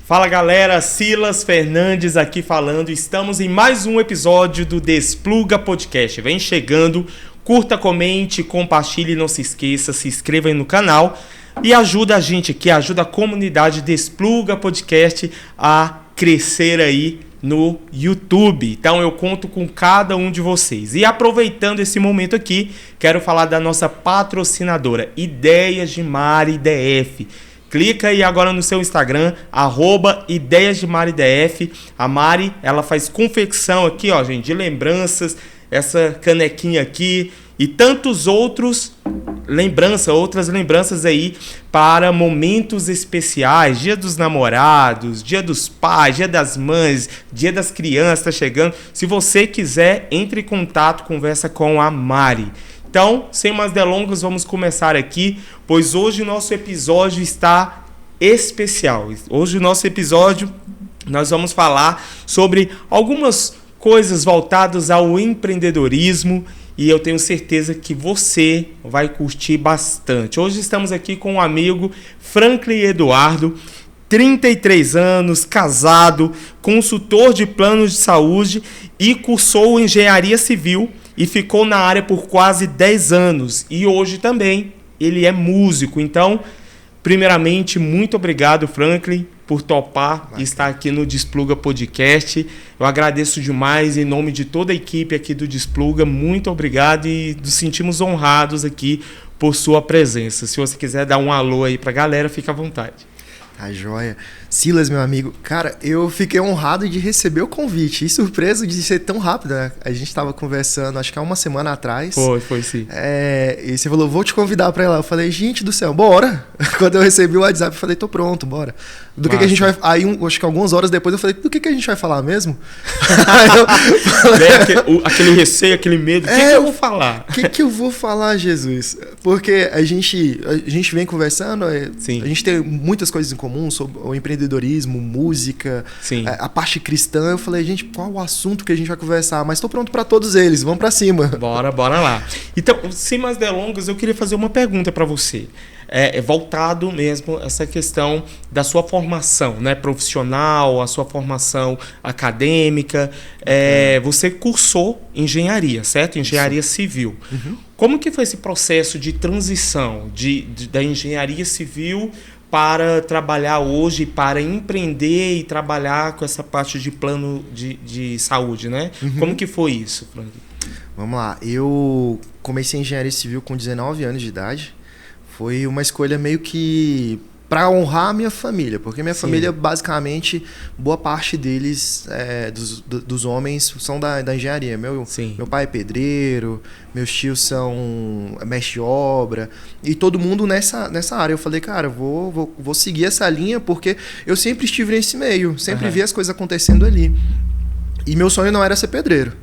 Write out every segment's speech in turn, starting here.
Fala galera, Silas Fernandes aqui falando. Estamos em mais um episódio do Despluga Podcast. Vem chegando, curta, comente, compartilhe, não se esqueça, se inscreva aí no canal e ajuda a gente aqui, ajuda a comunidade Despluga Podcast a crescer aí no YouTube. Então eu conto com cada um de vocês. E aproveitando esse momento aqui, quero falar da nossa patrocinadora, Ideias de Mari DF. Clica aí agora no seu Instagram, @ideiasdemaridf. A Mari, ela faz confecção aqui, ó, gente, de lembranças, essa canequinha aqui e tantos outras lembranças aí para momentos especiais, Dia dos Namorados, Dia dos Pais, Dia das Mães, Dia das Crianças, tá chegando. Se você quiser, entre em contato, conversa com a Mari. Então, sem mais delongas, vamos começar aqui, pois hoje o nosso episódio está especial. Hoje o nosso episódio nós vamos falar sobre algumas coisas voltadas ao empreendedorismo e eu tenho certeza que você vai curtir bastante. Hoje estamos aqui com um amigo, Franklin Eduardo, 33 anos, casado, consultor de planos de saúde e cursou engenharia civil e ficou na área por quase 10 anos. E hoje também ele é músico. Então, primeiramente, muito obrigado, Franklin, por topar e estar aqui no Despluga Podcast. Eu agradeço demais em nome de toda a equipe aqui do Despluga. Muito obrigado e nos sentimos honrados aqui por sua presença. Se você quiser dar um alô aí pra galera, fica à vontade. Tá joia. Silas, meu amigo, cara, eu fiquei honrado de receber o convite e surpreso de ser tão rápido, né? A gente tava conversando, acho que há uma semana atrás. Foi sim. E você falou, vou te convidar pra ir lá. Eu falei, gente do céu, bora! Quando eu recebi o WhatsApp, eu falei, tô pronto, bora. Do que a gente vai... Aí, acho que algumas horas depois, eu falei, do que a gente vai falar mesmo? Aquele receio, aquele medo, o que eu vou falar? O que eu vou falar, Jesus? Porque a gente vem conversando, Sim. A gente tem muitas coisas em comum sobre o empreendedorismo, música, a parte cristã. Eu falei, gente, qual o assunto que a gente vai conversar? Mas tô pronto para todos eles, vamos para cima. Bora lá. Então, sem mais delongas, eu queria fazer uma pergunta para você. Voltado mesmo essa questão da sua formação, né, profissional, a sua formação acadêmica. Você cursou engenharia, certo? Engenharia civil. Uhum. Como que foi esse processo de transição da engenharia civil para trabalhar hoje, para empreender e trabalhar com essa parte de plano de saúde, né? Uhum. Como que foi isso, Frank? Vamos lá, eu comecei engenharia civil com 19 anos de idade. Foi uma escolha meio que para honrar a minha família, porque minha família, basicamente, boa parte deles, dos homens, são da engenharia. Meu pai é pedreiro, meus tios são mestre de obra, e todo mundo nessa área. Eu falei, cara, vou seguir essa linha, porque eu sempre estive nesse meio, sempre vi as coisas acontecendo ali. E meu sonho não era ser pedreiro.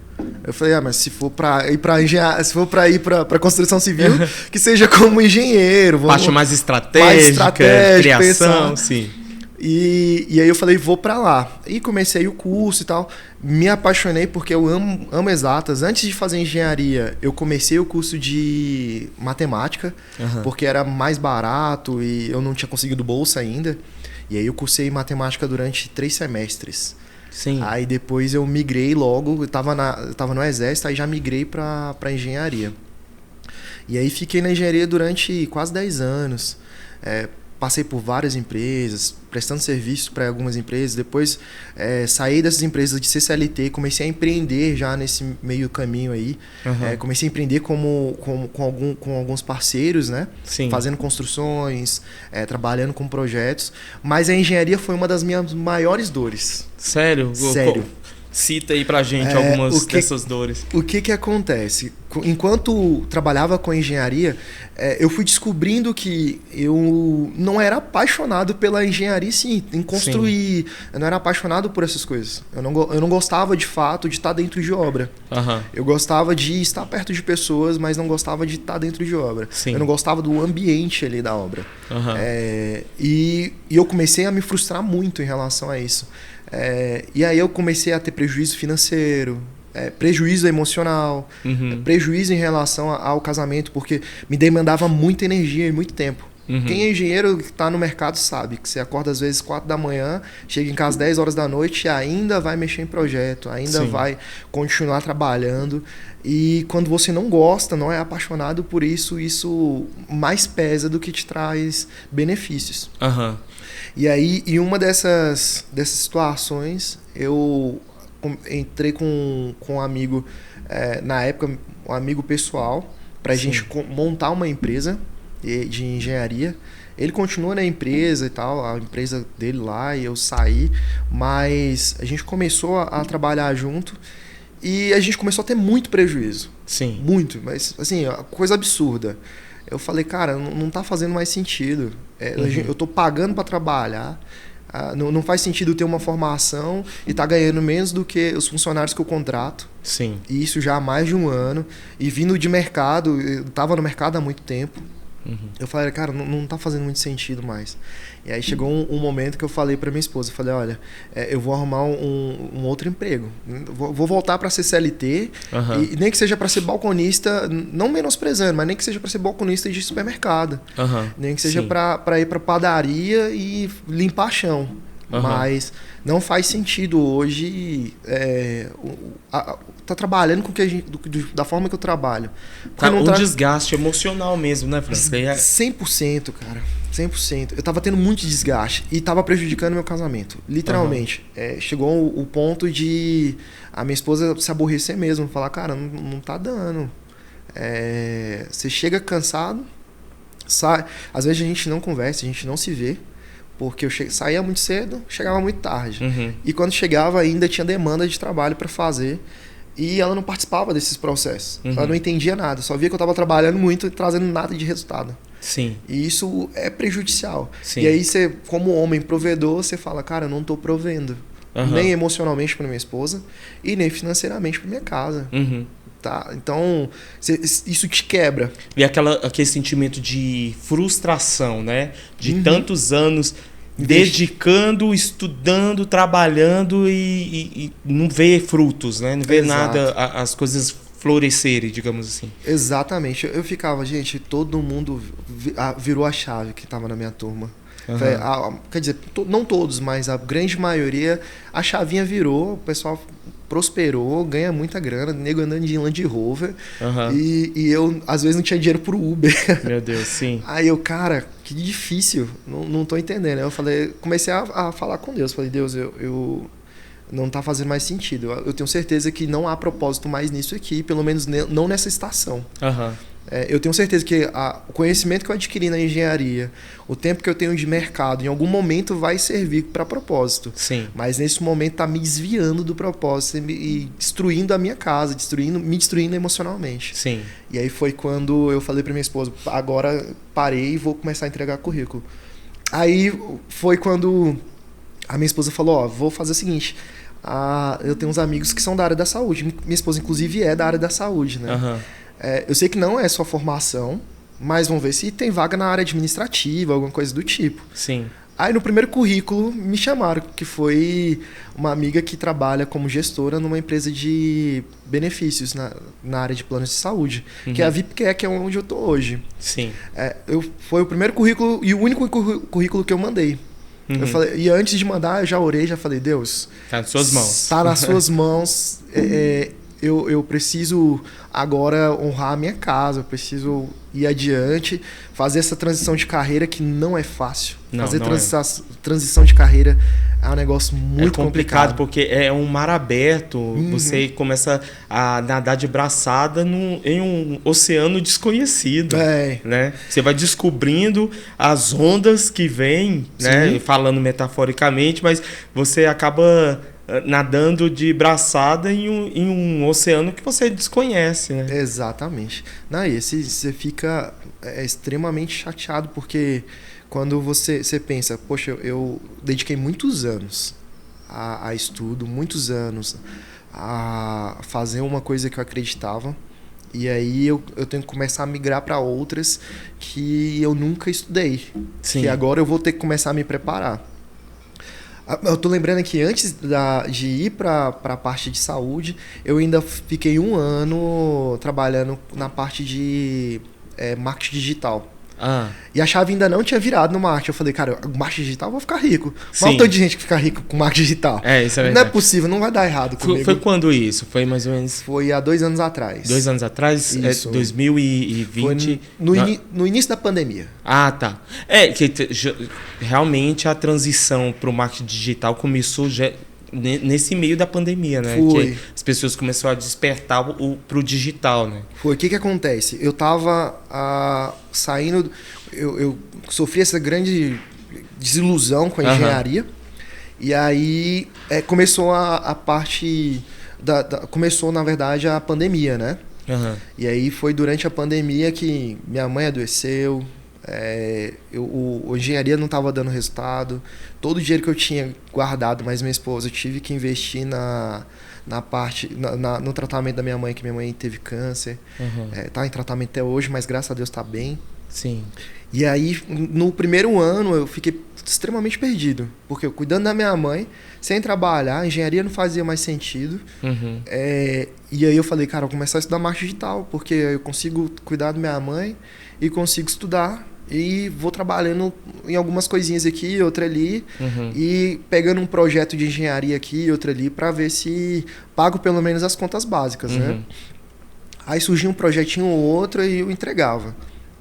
Eu falei, mas se for para ir para construção civil, que seja como engenheiro. Parte mais estratégica, criação, sim. E aí eu falei, vou para lá. E comecei o curso e tal. Me apaixonei porque eu amo exatas. Antes de fazer engenharia, eu comecei o curso de matemática, porque era mais barato e eu não tinha conseguido bolsa ainda. E aí eu cursei matemática durante 3 semestres. Sim. Aí depois eu migrei logo, eu tava no exército, aí já migrei pra engenharia. E aí fiquei na engenharia durante quase 10 anos. Passei por várias empresas, prestando serviço para algumas empresas. Depois saí dessas empresas de CLT, comecei a empreender já nesse meio caminho aí. Comecei a empreender com alguns parceiros, né? Sim. Fazendo construções, trabalhando com projetos. Mas a engenharia foi uma das minhas maiores dores. Sério? Sério. Cita aí pra gente algumas dessas dores. O que acontece? Enquanto trabalhava com engenharia, eu fui descobrindo que eu não era apaixonado pela engenharia, sim, em construir. Sim. Eu não era apaixonado por essas coisas. Eu não gostava, de fato, de estar dentro de obra. Eu gostava de estar perto de pessoas, mas não gostava de estar dentro de obra. Sim. Eu não gostava do ambiente ali da obra. E eu comecei a me frustrar muito em relação a isso. E aí eu comecei a ter prejuízo financeiro, prejuízo emocional, prejuízo em relação ao casamento, porque me demandava muita energia e muito tempo. Quem é engenheiro que está no mercado sabe que você acorda às vezes 4 da manhã, chega em casa 10 horas da noite e ainda vai mexer em projeto, ainda Sim. vai continuar trabalhando. E quando você não gosta, não é apaixonado por isso, isso mais pesa do que te traz benefícios. Aham. E aí, em uma dessas situações, eu entrei com um amigo, na época, um amigo pessoal, para a Sim. gente montar uma empresa de engenharia. Ele continua na empresa e tal, a empresa dele lá, e eu saí, mas a gente começou a trabalhar junto e a gente começou a ter muito prejuízo. Sim. Muito, mas assim, coisa absurda. Eu falei, cara, não tá fazendo mais sentido. Eu tô pagando para trabalhar. Não faz sentido ter uma formação e tá ganhando menos do que os funcionários que eu contrato. Sim. E isso já há mais de um ano. E vindo de mercado, eu tava no mercado há muito tempo. Eu falei, cara, não tá fazendo muito sentido mais. E aí chegou um momento que eu falei pra minha esposa, eu falei, olha, eu vou arrumar um outro emprego. Vou voltar pra ser CLT, e nem que seja pra ser balconista, não menosprezando, mas nem que seja pra ser balconista de supermercado. Nem que seja pra ir pra padaria e limpar chão. Mas não faz sentido hoje tá trabalhando com que da forma que eu trabalho. Tá um desgaste emocional mesmo, né, Frank? 100%, cara. 100%. Eu tava tendo muito desgaste e tava prejudicando meu casamento. Literalmente. Chegou o ponto de a minha esposa se aborrecer mesmo. Falar, cara, não tá dando. Você chega cansado, sai. Às vezes a gente não conversa, a gente não se vê. Porque eu saía muito cedo, chegava muito tarde. E quando chegava ainda tinha demanda de trabalho para fazer. E ela não participava desses processos. Ela não entendia nada. Só via que eu estava trabalhando muito e trazendo nada de resultado. Sim. E isso é prejudicial. Sim. E aí você, como homem provedor, você fala, cara, eu não estou provendo. Nem emocionalmente para minha esposa e nem financeiramente para minha casa. Tá? Então, isso te quebra. E aquele sentimento de frustração, né? De tantos anos dedicando, estudando, trabalhando e não vê frutos, né? Não vê nada, as coisas florescerem, digamos assim. Exatamente. Eu ficava, gente, todo mundo virou a chave que estava na minha turma. Quer dizer, não todos, mas a grande maioria, a chavinha virou, o pessoal prosperou, ganha muita grana, nego andando de Land Rover, e eu às vezes não tinha dinheiro pro Uber. Meu Deus, sim. Aí eu, cara, que difícil, não tô entendendo. Aí eu falei, comecei a falar com Deus, falei, Deus, eu não tá fazendo mais sentido, eu tenho certeza que não há propósito mais nisso aqui, pelo menos não nessa estação. Eu tenho certeza que o conhecimento que eu adquiri na engenharia, o tempo que eu tenho de mercado, em algum momento vai servir para propósito. Sim. Mas nesse momento está me desviando do propósito e destruindo a minha casa, me destruindo emocionalmente. Sim. E aí foi quando eu falei para minha esposa, agora parei e vou começar a entregar currículo. Aí foi quando a minha esposa falou, vou fazer o seguinte, eu tenho uns amigos que são da área da saúde, minha esposa inclusive é da área da saúde, né? Eu sei que não é só formação, mas vamos ver se tem vaga na área administrativa, alguma coisa do tipo. Sim. Aí no primeiro currículo me chamaram, que foi uma amiga que trabalha como gestora numa empresa de benefícios na área de planos de saúde, que é a VIPCare, que é onde eu tô hoje. Sim. Foi o primeiro currículo e o único currículo que eu mandei. Eu falei, e antes de mandar, eu já orei, já falei, Deus... Tá nas suas mãos. Tá nas suas mãos. Eu preciso agora honrar a minha casa, eu preciso ir adiante, fazer essa transição de carreira que não é fácil. Fazer transição de carreira é um negócio muito complicado. Porque é um mar aberto, você começa a nadar de braçada em um oceano desconhecido. Né? Você vai descobrindo as ondas que vêm, né? Falando metaforicamente, mas você acaba nadando de braçada em um oceano que você desconhece, né? Exatamente. E você fica extremamente chateado, porque quando você pensa, poxa, eu dediquei muitos anos a estudo, muitos anos a fazer uma coisa que eu acreditava, e aí eu tenho que começar a migrar para outras que eu nunca estudei. Sim. Que agora eu vou ter que começar a me preparar. Eu tô lembrando aqui, antes de ir para a parte de saúde, eu ainda fiquei 1 ano trabalhando na parte de marketing digital. E a chave ainda não tinha virado no marketing. Eu falei, cara, o marketing digital eu vou ficar rico. Sim. Mas um tanto de gente que fica rico com marketing digital. Isso é verdade. Não é possível, não vai dar errado comigo. Foi quando isso? Foi mais ou menos... Foi há 2 anos atrás. 2 anos atrás? Isso. 2020? Foi no início da pandemia. Tá. Realmente a transição para o marketing digital começou nesse meio da pandemia, né? Foi. Que as pessoas começaram a despertar para o digital, né? Foi. O que acontece? Eu tava saindo... Eu sofri essa grande desilusão com a engenharia. E aí começou a parte... começou, na verdade, a pandemia, né? E aí foi durante a pandemia que minha mãe adoeceu... a engenharia não estava dando resultado. Todo o dinheiro que eu tinha guardado, mais minha esposa, eu tive que investir na parte no tratamento da minha mãe, que minha mãe teve câncer. Tá em tratamento até hoje, mas graças a Deus tá bem. Sim. E aí no primeiro ano eu fiquei extremamente perdido, porque eu cuidando da minha mãe, sem trabalhar, a engenharia não fazia mais sentido. E aí eu falei, cara, eu vou começar a estudar marketing digital, porque eu consigo cuidar da minha mãe e consigo estudar. E vou trabalhando em algumas coisinhas aqui, outra ali, e pegando um projeto de engenharia aqui, outra ali, para ver se pago pelo menos as contas básicas, né? Aí surgia um projetinho ou outro e eu entregava.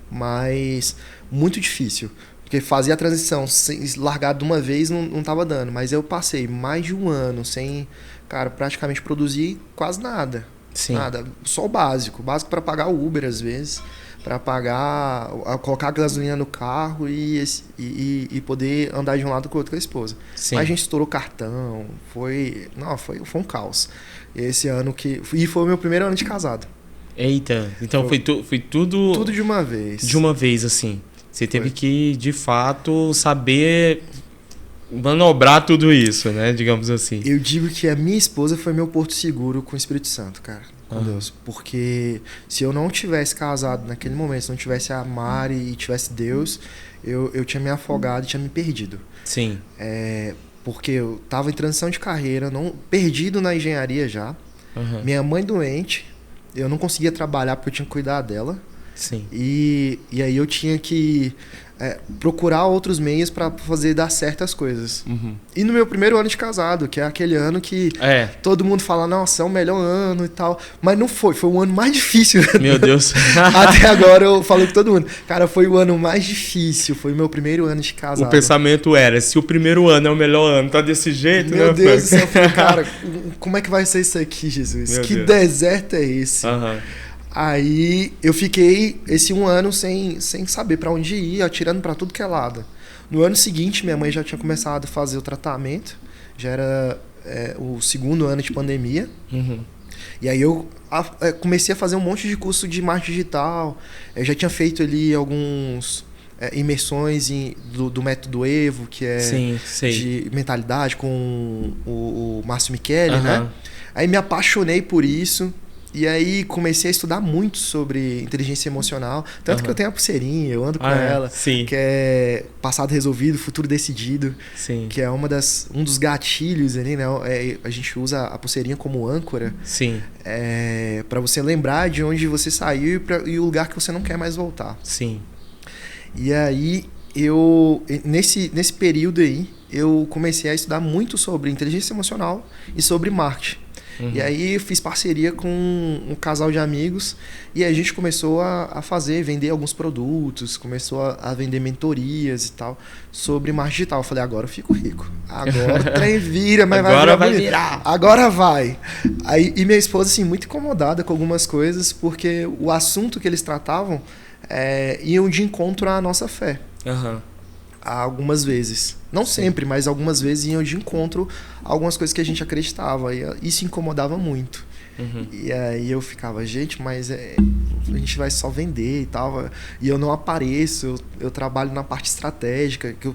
Mas muito difícil, porque fazia a transição, largar de uma vez não estava dando. Mas eu passei mais de um ano sem, cara, praticamente produzir quase nada. Sim. Nada, só o básico para pagar o Uber às vezes. Para colocar gasolina no carro e poder andar de um lado com o outro com a esposa. Sim. Mas a gente estourou cartão, foi um caos. Esse ano e foi o meu primeiro ano de casado. Eita, então foi tudo... Tudo de uma vez. De uma vez, assim. Você teve que, de fato, saber manobrar tudo isso, né? Digamos assim. Eu digo que a minha esposa foi meu porto seguro com o Espírito Santo, cara. Com Deus. Porque se eu não tivesse casado naquele momento, se não tivesse a Mari e tivesse Deus, eu tinha me afogado e tinha me perdido. Sim. Porque eu tava em transição de carreira, perdido na engenharia já. Minha mãe doente, eu não conseguia trabalhar porque eu tinha que cuidar dela. Sim. E aí eu tinha que procurar outros meios para fazer dar certo as coisas. E no meu primeiro ano de casado, que é aquele ano que todo mundo fala, nossa, é o melhor ano e tal. Mas não foi o ano mais difícil. Meu Deus. Até agora eu falo com todo mundo. Cara, foi o ano mais difícil, foi o meu primeiro ano de casado. O pensamento era, se o primeiro ano é o melhor ano, tá desse jeito, meu Deus do céu, eu falei, cara, como é que vai ser isso aqui, Jesus? Meu que Deus. Deserto é esse? Aí eu fiquei esse um ano sem saber para onde ir, atirando para tudo que é lado. No ano seguinte, minha mãe já tinha começado a fazer o tratamento, já era o segundo ano de pandemia. E aí eu comecei a fazer um monte de curso de marketing digital, eu já tinha feito ali alguns imersões do método Evo, que é de mentalidade, com o Márcio Michele, né? Aí me apaixonei por isso. E aí comecei a estudar muito sobre inteligência emocional. Tanto que eu tenho a pulseirinha, eu ando com ela. Sim. Que é passado resolvido, futuro decidido. Sim. Que é um dos gatilhos ali, né? A gente usa a pulseirinha como âncora. Sim. Para você lembrar de onde você saiu e o lugar que você não quer mais voltar. Sim. E aí, nesse período aí, eu comecei a estudar muito sobre inteligência emocional e sobre marketing. E aí fiz parceria com um casal de amigos e a gente começou a vender alguns produtos, começou a vender mentorias e tal sobre marketing digital. Eu falei, agora eu fico rico. Agora o trem vira, mas agora vai virar. Agora vai. Aí, e minha esposa, assim, muito incomodada com algumas coisas, porque o assunto que eles tratavam iam de encontro à nossa fé. Algumas vezes. Não sempre, mas algumas vezes iam de encontro a algumas coisas que a gente acreditava. E isso incomodava muito. E aí eu ficava, gente, mas a gente vai só vender e tal. E eu não apareço, eu trabalho na parte estratégica. Que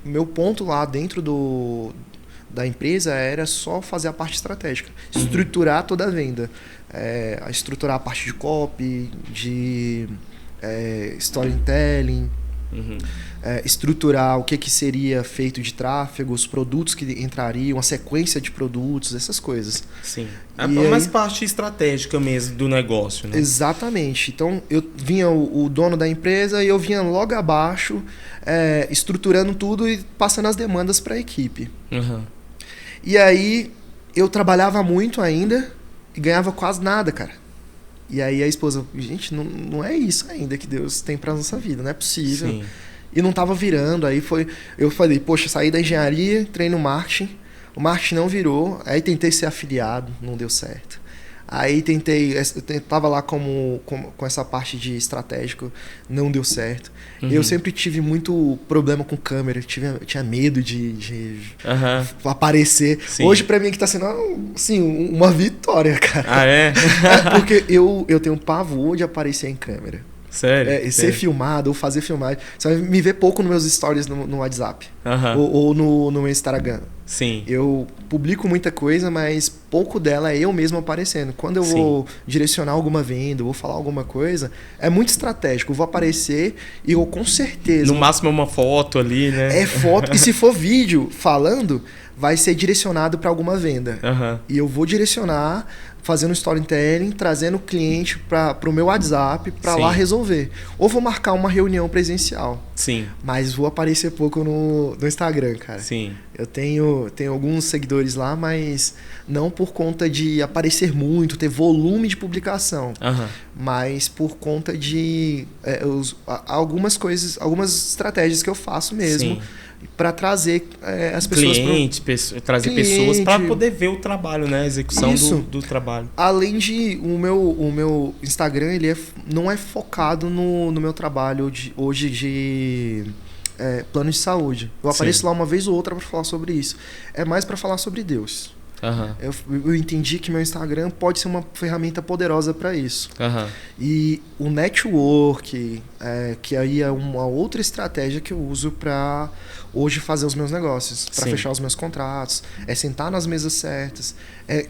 meu ponto lá dentro da empresa era só fazer a parte estratégica. Estruturar toda a venda. Estruturar a parte de copy, de storytelling, Uhum. Estruturar o que seria feito de tráfego, os produtos que entrariam, a sequência de produtos, essas coisas. Sim. É mais parte estratégica mesmo do negócio, né? Exatamente. Então, eu vinha o dono da empresa e eu vinha logo abaixo, estruturando tudo e passando as demandas para a equipe. Uhum. E aí, eu trabalhava muito ainda e ganhava quase nada, cara. E aí a esposa, gente, não é isso ainda que Deus tem pra nossa vida, não é possível. Sim. E não tava virando, eu falei, poxa, saí da engenharia, entrei no marketing, o marketing não virou, aí tentei ser afiliado, não deu certo. Aí eu tava lá com essa parte de estratégico, não deu certo. Uhum. Eu sempre tive muito problema com câmera, tinha medo de aparecer. Sim. Hoje pra mim que tá sendo assim, uma vitória, cara. Ah, é? Porque eu tenho pavor de aparecer em câmera. Sério? Ser filmado ou fazer filmagem. Você vai me ver pouco nos meus stories no WhatsApp. Uhum. Ou no meu Instagram. Sim. Eu publico muita coisa, mas pouco dela é eu mesmo aparecendo. Quando eu vou direcionar alguma venda, vou falar alguma coisa, é muito estratégico. Eu vou aparecer e eu com certeza... No máximo é uma foto ali, né? É foto. E se for vídeo falando, vai ser direcionado para alguma venda. Uhum. E eu vou direcionar, fazendo storytelling, trazendo o cliente para o meu WhatsApp para lá resolver. Ou vou marcar uma reunião presencial. Sim. Mas vou aparecer pouco no Instagram, cara. Sim. Eu tenho alguns seguidores lá, mas não por conta de aparecer muito, ter volume de publicação. Uhum. Mas por conta de algumas coisas, algumas estratégias que eu faço mesmo. Sim. Para trazer as pessoas... Trazer pessoas para poder ver o trabalho, né? A execução do trabalho. Além de... O meu Instagram, ele não é focado no meu trabalho hoje de plano de saúde. Eu apareço lá uma vez ou outra para falar sobre isso. É mais para falar sobre Deus. Uhum. Eu entendi que meu Instagram pode ser uma ferramenta poderosa para isso. Uhum. E o network, que aí é uma outra estratégia que eu uso para hoje fazer os meus negócios, para fechar os meus contratos, sentar nas mesas certas,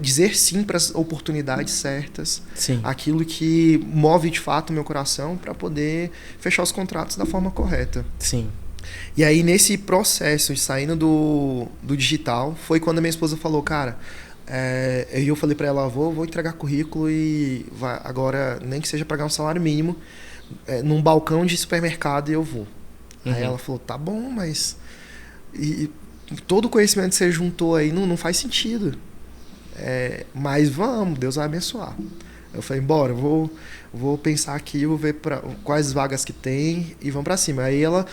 dizer sim para as oportunidades certas, aquilo que move de fato o meu coração para poder fechar os contratos da forma correta. Sim. E aí, nesse processo de saindo do digital, foi quando a minha esposa falou, cara, eu falei pra ela, vou entregar currículo e agora, nem que seja pra ganhar um salário mínimo, num balcão de supermercado eu vou. Uhum. Aí ela falou, tá bom, mas... E todo o conhecimento que você juntou aí não faz sentido. Mas vamos, Deus vai abençoar. Eu falei, bora, vou pensar aqui, vou ver quais vagas que tem e vamos pra cima. Aí ela,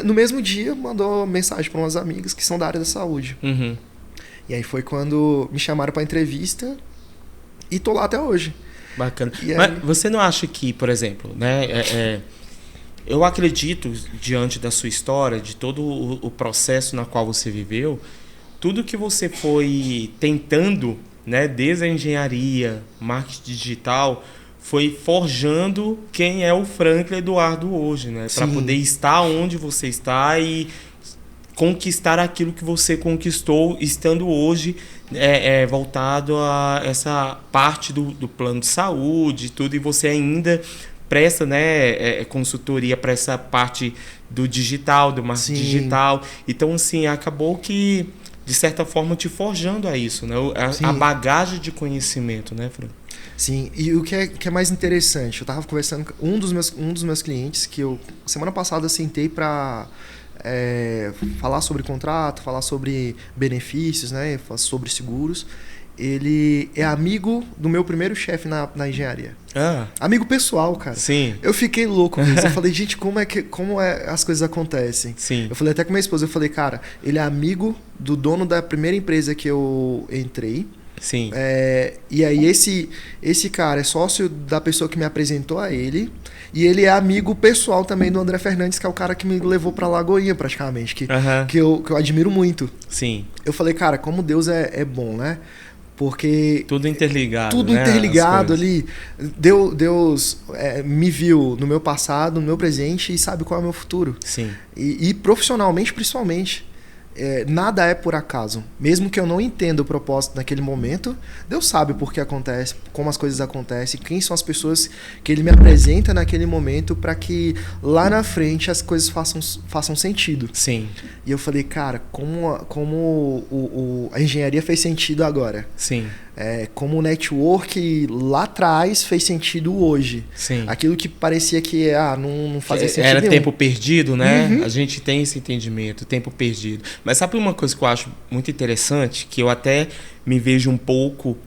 no mesmo dia, mandou mensagem para umas amigas que são da área da saúde. Uhum. E aí foi quando me chamaram pra entrevista e tô lá até hoje. Bacana. Mas você não acha que, por exemplo, né, eu acredito, diante da sua história, de todo o processo na qual você viveu, tudo que você foi tentando, né, desde a engenharia, marketing digital, foi forjando quem é o Franklin Eduardo hoje, né? Para poder estar onde você está e conquistar aquilo que você conquistou, estando hoje voltado a essa parte do plano de saúde e tudo, e você ainda presta, né, consultoria para essa parte do digital, do marketing digital. Então, assim, acabou que, de certa forma, te forjando a isso, né? A bagagem de conhecimento, né, Fran? Sim, e o que é mais interessante, eu estava conversando com um dos meus clientes, que eu, semana passada, sentei para falar sobre contrato, falar sobre benefícios, né, sobre seguros. Ele é amigo do meu primeiro chefe na engenharia. Amigo pessoal, cara. Sim. Eu fiquei louco com isso. Eu falei, gente, como as coisas acontecem? Sim. Eu falei até com minha esposa, eu falei, cara, ele é amigo do dono da primeira empresa que eu entrei. Sim. E aí esse cara é sócio da pessoa que me apresentou a ele. E ele é amigo pessoal também do André Fernandes, que é o cara que me levou pra Lagoinha, praticamente. Que eu admiro muito. Sim. Eu falei, cara, como Deus é bom, né? Porque... Tudo interligado, tudo né? interligado ali. Deus me viu no meu passado, no meu presente e sabe qual é o meu futuro. Sim. E profissionalmente, principalmente. nada é por acaso. Mesmo que eu não entenda o propósito naquele momento, Deus sabe por que acontece, como as coisas acontecem, quem são as pessoas que Ele me apresenta naquele momento para que lá na frente as coisas façam sentido. Sim. E eu falei, cara, como a engenharia fez sentido agora. Sim. Como o network lá atrás fez sentido hoje. Sim. Aquilo que parecia que não fazia sentido era nenhum. tempo perdido, né? Uhum. A gente tem esse entendimento, tempo perdido. Mas sabe uma coisa que eu acho muito interessante, que eu até me vejo um pouco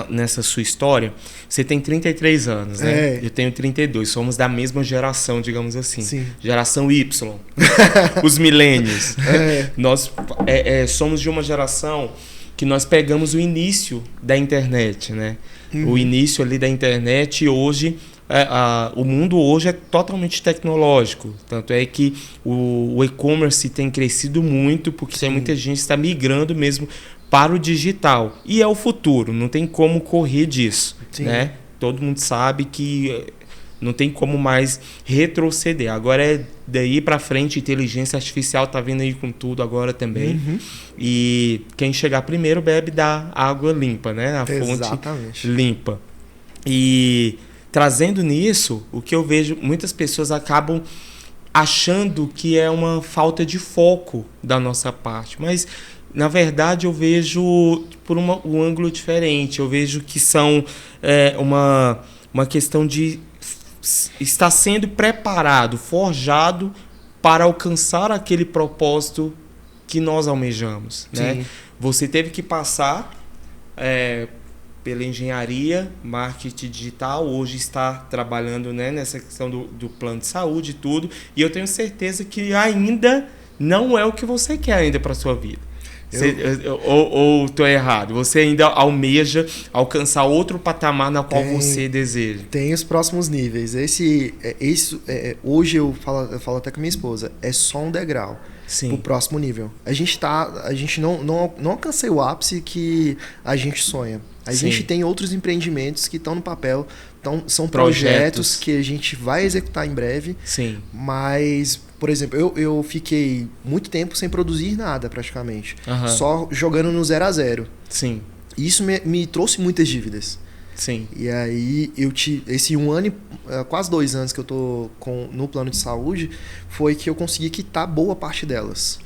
nessa sua história? Você tem 33 anos, né? Eu tenho 32. Somos da mesma geração, digamos assim. Sim. Geração Y. Os milênios. Nós somos de uma geração que nós pegamos o início da internet, né? O início ali da internet, e hoje o mundo hoje é totalmente tecnológico. Tanto é que o e-commerce tem crescido muito, porque tem muita gente que está migrando mesmo para o digital. E é o futuro, não tem como correr disso. Né? Todo mundo sabe que não tem como mais retroceder. Agora daí para frente, inteligência artificial está vindo aí com tudo agora também. E quem chegar primeiro bebe da água limpa, né? A fonte limpa. E trazendo nisso, o que eu vejo, muitas pessoas acabam achando que é uma falta de foco da nossa parte. Mas, na verdade, eu vejo por um ângulo diferente. Eu vejo que são uma questão de estar sendo preparado, forjado para alcançar aquele propósito que nós almejamos. Né? Você teve que passar pela engenharia, marketing digital, hoje está trabalhando, né, nessa questão do plano de saúde e tudo, e eu tenho certeza que ainda não é o que você quer ainda para a sua vida. Ou estou errado? Você ainda almeja alcançar outro patamar na qual você deseja? Tem os próximos níveis. Hoje eu falo até com minha esposa, é só um degrau pro próximo nível. A gente não alcancei o ápice que a gente sonha. A gente tem outros empreendimentos que estão no papel, são projetos que a gente vai executar em breve. Mas, por exemplo, eu fiquei muito tempo sem produzir nada praticamente. Só jogando no 0 a 0. Isso me trouxe muitas dívidas. E aí, esse 1 ano, quase 2 anos que eu tô no plano de saúde, foi que eu consegui quitar boa parte delas.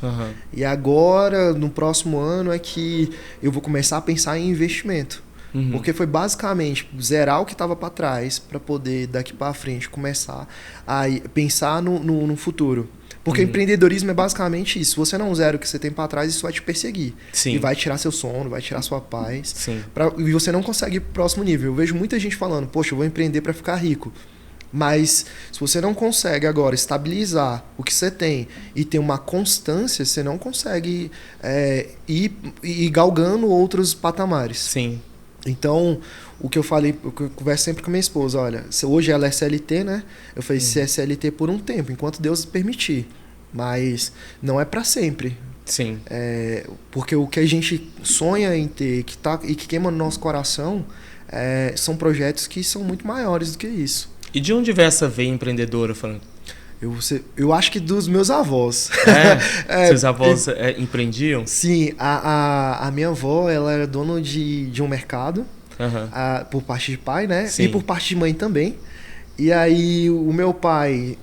E agora, no próximo ano, é que eu vou começar a pensar em investimento. Porque foi basicamente zerar o que estava para trás para poder, daqui para frente, começar a pensar no futuro. Porque empreendedorismo é basicamente isso. Se você não zera o que você tem para trás, isso vai te perseguir. E vai tirar seu sono, vai tirar sua paz. E você não consegue ir pro próximo nível. Eu vejo muita gente falando, poxa, eu vou empreender para ficar rico. Mas se você não consegue agora estabilizar o que você tem e ter uma constância, você não consegue ir galgando outros patamares. Então, o que eu falei, eu converso sempre com minha esposa, olha, hoje ela é CLT, né? Eu falei, se é CLT por um tempo, enquanto Deus permitir. Mas não é para sempre. Porque o que a gente sonha em ter e que queima no nosso coração são projetos que são muito maiores do que isso. E de onde veio essa veia empreendedora, Franco? Eu acho que dos meus avós. Seus avós empreendiam? Sim, a minha avó, ela era dona de um mercado, por parte de pai, né? E por parte de mãe também. E aí o meu pai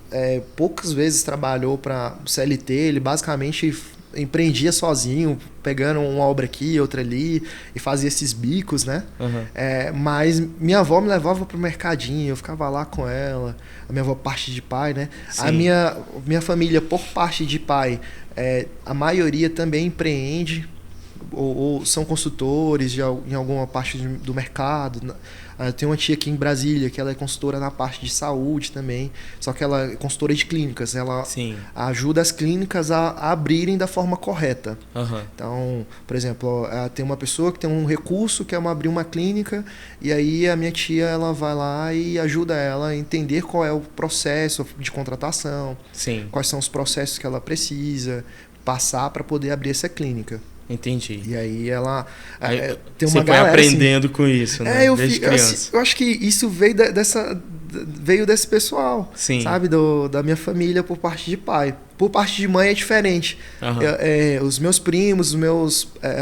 poucas vezes trabalhou para o CLT, ele basicamente empreendia sozinho, pegando uma obra aqui, outra ali, e fazia esses bicos, né? Mas minha avó me levava pro mercadinho, eu ficava lá com ela. A minha avó, parte de pai, né? A minha família, por parte de pai, a maioria também empreende, ou são consultores em alguma parte do mercado. Tem uma tia aqui em Brasília que ela é consultora na parte de saúde também, só que ela é consultora de clínicas, ela ajuda as clínicas a abrirem da forma correta. Então, por exemplo, tem uma pessoa que tem um recurso, quer abrir uma clínica, e aí a minha tia ela vai lá e ajuda ela a entender qual é o processo de contratação, quais são os processos que ela precisa passar para poder abrir essa clínica. Entendi. E aí ela tem uma galera, aprendendo assim, com isso, né? Desde criança. Eu acho que isso veio veio desse pessoal, Sim. sabe? Da minha família por parte de pai. Por parte de mãe é diferente. Os meus primos,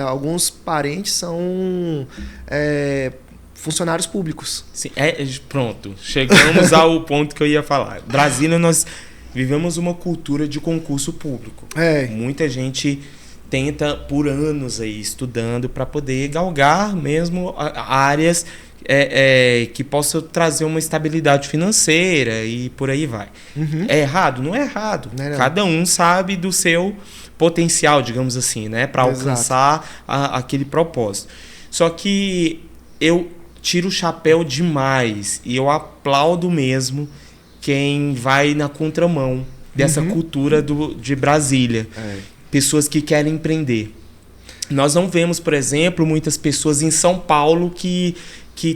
alguns parentes são funcionários públicos. Sim, pronto, chegamos ao ponto que eu ia falar. Brasília, nós vivemos uma cultura de concurso público. Muita gente tenta por anos aí estudando para poder galgar mesmo áreas que possam trazer uma estabilidade financeira e por aí vai. É errado? Não é errado. Não. Cada um sabe do seu potencial, digamos assim, né, para alcançar aquele propósito. Só que eu tiro o chapéu demais e eu aplaudo mesmo quem vai na contramão dessa cultura de Brasília. Pessoas que querem empreender. Nós não vemos, por exemplo, muitas pessoas em São Paulo que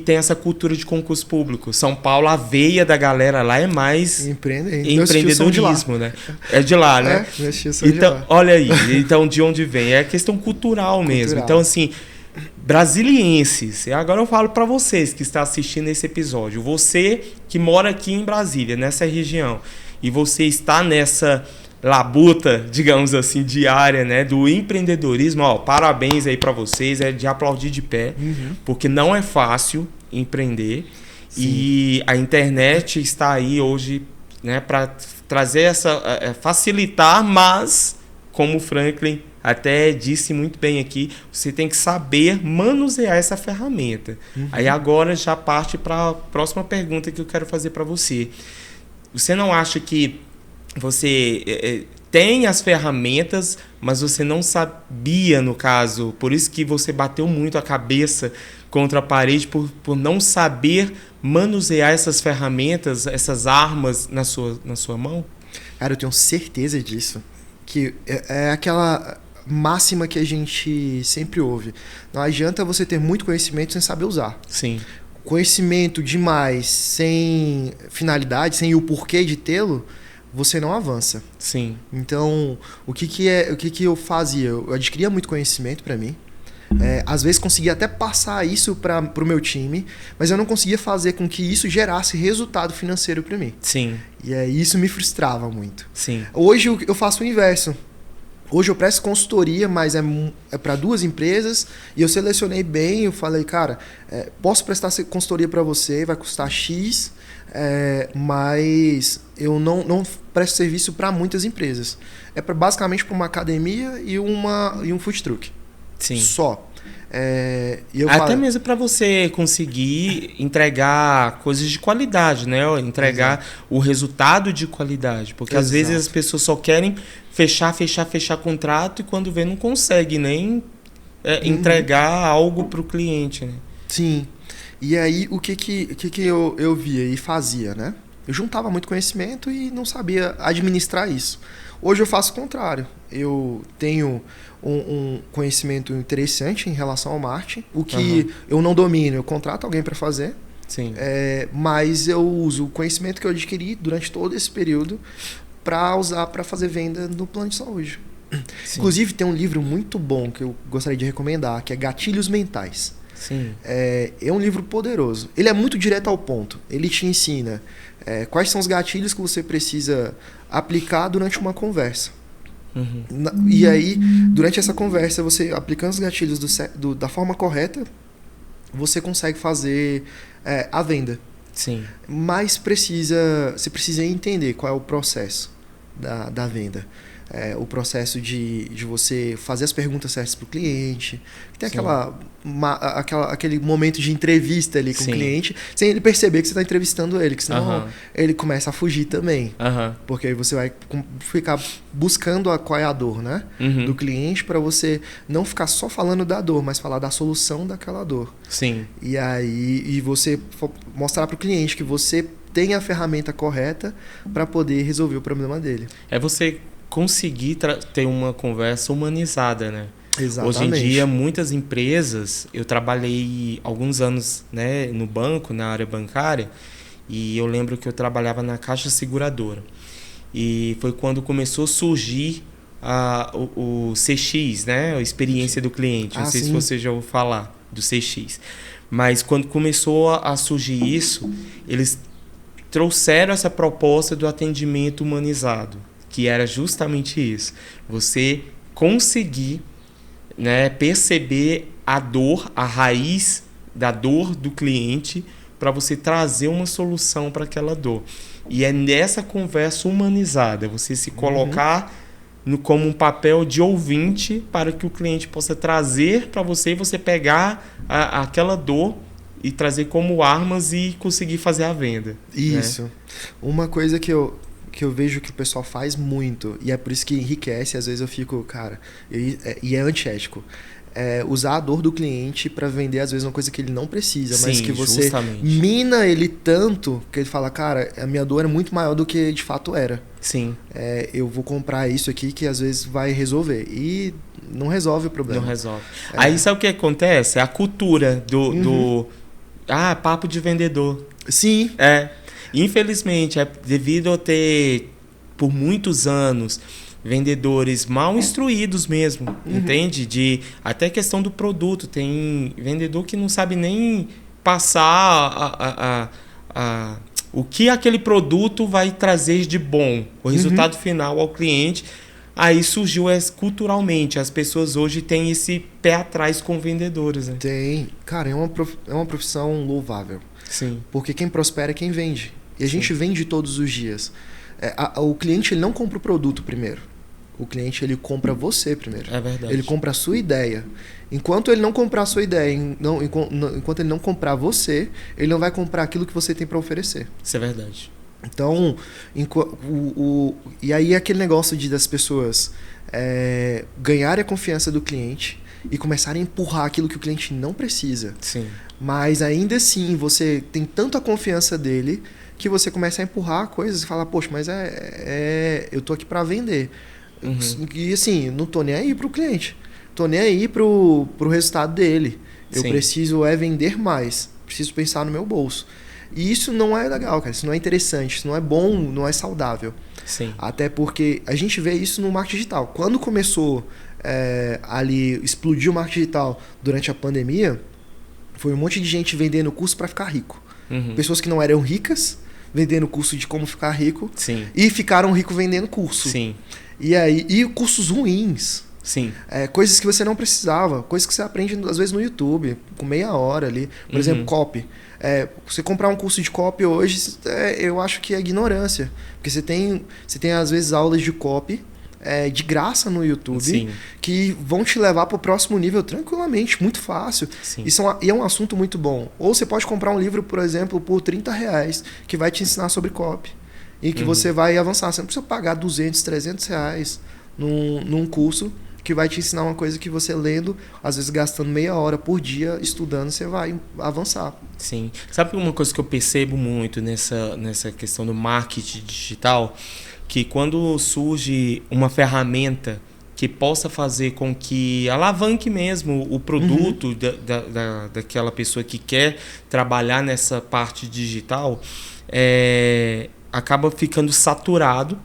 tem essa cultura de concurso público. São Paulo, a veia da galera lá é mais empreendedorismo, né? É de lá, né? Então, olha aí. Então, de onde vem? É questão cultural mesmo. Então, assim, brasilienses, agora eu falo para vocês que estão assistindo esse episódio, você que mora aqui em Brasília, nessa região, e você está nessa labuta, digamos assim, diária, né, do empreendedorismo, parabéns aí para vocês, é de aplaudir de pé, porque não é fácil empreender. Sim. E a internet está aí hoje, né, para trazer facilitar, mas como o Franklin até disse muito bem aqui, você tem que saber manusear essa ferramenta. Aí agora já parte para a próxima pergunta que eu quero fazer para você. Você não acha que você tem as ferramentas, mas você não sabia, no caso, por isso que você bateu muito a cabeça contra a parede, por não saber manusear essas ferramentas, essas armas na sua mão? Cara, eu tenho certeza disso. Que é aquela máxima que a gente sempre ouve. Não adianta você ter muito conhecimento sem saber usar. Sim. Conhecimento demais sem finalidade, sem o porquê de tê-lo, você não avança. Sim. Então, o que eu fazia? Eu adquiria muito conhecimento para mim. Às vezes conseguia até passar isso para o meu time, mas eu não conseguia fazer com que isso gerasse resultado financeiro para mim. Sim. E isso me frustrava muito. Sim. Hoje eu faço o inverso. Hoje eu presto consultoria, mas é para 2 empresas, e eu selecionei bem, eu falei, cara, posso prestar consultoria para você, vai custar X, mas eu não presto serviço para muitas empresas. Basicamente para uma academia e um food truck. Sim. Só. Até mesmo para você conseguir entregar coisas de qualidade, né? Entregar o resultado de qualidade. Porque às vezes as pessoas só querem fechar contrato e quando vê não consegue nem entregar algo para o cliente, né? Sim. E aí o que eu via e fazia, né? Eu juntava muito conhecimento e não sabia administrar isso. Hoje eu faço o contrário. Eu tenho um conhecimento interessante em relação ao marketing. O que eu não domino, eu contrato alguém para fazer. Sim. Mas eu uso o conhecimento que eu adquiri durante todo esse período para usar para fazer venda no plano de saúde. Sim. Inclusive, tem um livro muito bom que eu gostaria de recomendar, que é Gatilhos Mentais. Sim. É um livro poderoso. Ele é muito direto ao ponto. Ele te ensina quais são os gatilhos que você precisa aplicar durante uma conversa. E aí, durante essa conversa, você aplicando os gatilhos da forma correta, você consegue fazer a venda. Sim. Mas você precisa entender qual é o processo da venda. O processo de você fazer as perguntas certas para o cliente. Tem aquele momento de entrevista ali com o cliente, sem ele perceber que você está entrevistando ele, que senão ele começa a fugir também. Porque aí você vai ficar buscando qual é a dor, né? Do cliente, para você não ficar só falando da dor, mas falar da solução daquela dor. Sim. E você mostrar para o cliente que você tem a ferramenta correta para poder resolver o problema dele. É você conseguir ter uma conversa humanizada, né? Exatamente. Hoje em dia, muitas empresas... Eu trabalhei alguns anos, né, no banco, na área bancária, e eu lembro que eu trabalhava na Caixa Seguradora. E foi quando começou a surgir o CX, né? A experiência do cliente. Não sei se você já ouviu falar do CX. Mas quando começou a surgir isso, eles trouxeram essa proposta do atendimento humanizado, que era justamente isso. Você conseguir, né, perceber a dor, a raiz da dor do cliente, para você trazer uma solução para aquela dor. E é nessa conversa humanizada, você se colocar como um papel de ouvinte para que o cliente possa trazer para você e você pegar aquela dor e trazer como armas e conseguir fazer a venda. Isso. Né? Uma coisa que eu vejo que o pessoal faz muito, e é por isso que enriquece, às vezes eu fico, cara, e é antiético. Usar a dor do cliente para vender, às vezes, uma coisa que ele não precisa, mas que você mina ele tanto que ele fala, cara, a minha dor é muito maior do que de fato era. Sim. Eu vou comprar isso aqui que às vezes vai resolver. E não resolve o problema. Não resolve. Aí sabe o que acontece? A cultura do papo de vendedor. Sim. Infelizmente, devido a ter, por muitos anos, vendedores mal instruídos mesmo, entende? Até questão do produto. Tem vendedor que não sabe nem passar o que aquele produto vai trazer de bom, o resultado final ao cliente. Aí surgiu culturalmente. As pessoas hoje têm esse pé atrás com vendedores. Né? Tem. Cara, é uma profissão louvável. Sim. Porque quem prospera é quem vende. E a gente vende todos os dias. O cliente ele não compra o produto primeiro. O cliente ele compra você primeiro. É verdade. Ele compra a sua ideia. Enquanto ele não comprar a sua ideia, enquanto ele não comprar você, ele não vai comprar aquilo que você tem para oferecer. Isso é verdade. Então, e aí aquele negócio das pessoas ganharem a confiança do cliente e começarem a empurrar aquilo que o cliente não precisa. Sim. Mas ainda assim, você tem tanto a confiança dele que você começa a empurrar coisas e fala, poxa, mas eu tô aqui para vender. E assim, não tô nem aí pro cliente. Tô nem aí pro resultado dele. Eu preciso vender mais. Preciso pensar no meu bolso. E isso não é legal, cara. Isso não é interessante. Isso não é bom, não é saudável. Sim. Até porque a gente vê isso no marketing digital. Quando começou ali, explodiu o marketing digital durante a pandemia, foi um monte de gente vendendo curso para ficar rico. Pessoas que não eram ricas vendendo curso de como ficar rico. Sim. E ficaram ricos vendendo curso. Sim. E cursos ruins. Sim. Coisas que você não precisava, coisas que você aprende às vezes no YouTube, com meia hora ali. Por exemplo, copy. Você comprar um curso de copy hoje, eu acho que é ignorância. Porque você tem às vezes aulas de copy de graça no YouTube. Sim. Que vão te levar para o próximo nível tranquilamente, muito fácil. Sim. E é um assunto muito bom. Ou você pode comprar um livro, por exemplo, por R$30, que vai te ensinar sobre copy. E que você vai avançar. Você não precisa pagar R$200, R$300 num curso que vai te ensinar uma coisa que você lendo, às vezes gastando meia hora por dia, estudando, você vai avançar. Sim. Sabe uma coisa que eu percebo muito nessa questão do marketing digital? Que quando surge uma ferramenta que possa fazer com que alavanque mesmo o produto daquela pessoa que quer trabalhar nessa parte digital, acaba ficando saturado.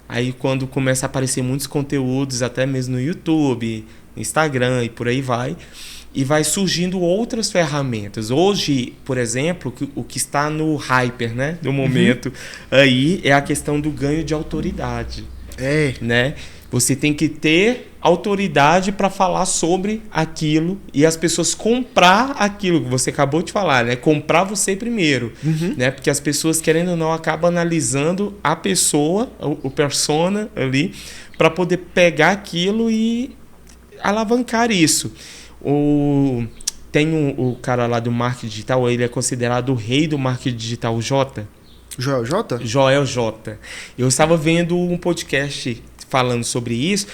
Aí quando começa a aparecer muitos conteúdos, até mesmo no YouTube, Instagram e por aí vai, e vai surgindo outras ferramentas. Hoje, por exemplo, o que está no hyper, né, do momento aí é a questão do ganho de autoridade. Né? Você tem que ter autoridade para falar sobre aquilo e as pessoas comprar aquilo que você acabou de falar, né? Comprar você primeiro, né? Porque as pessoas, querendo ou não, acabam analisando a pessoa, o persona ali, para poder pegar aquilo e alavancar isso. Tem o cara lá do marketing digital, ele é considerado o rei do marketing digital, o Jota. Joel J? Joel J. Eu estava vendo um podcast falando sobre isso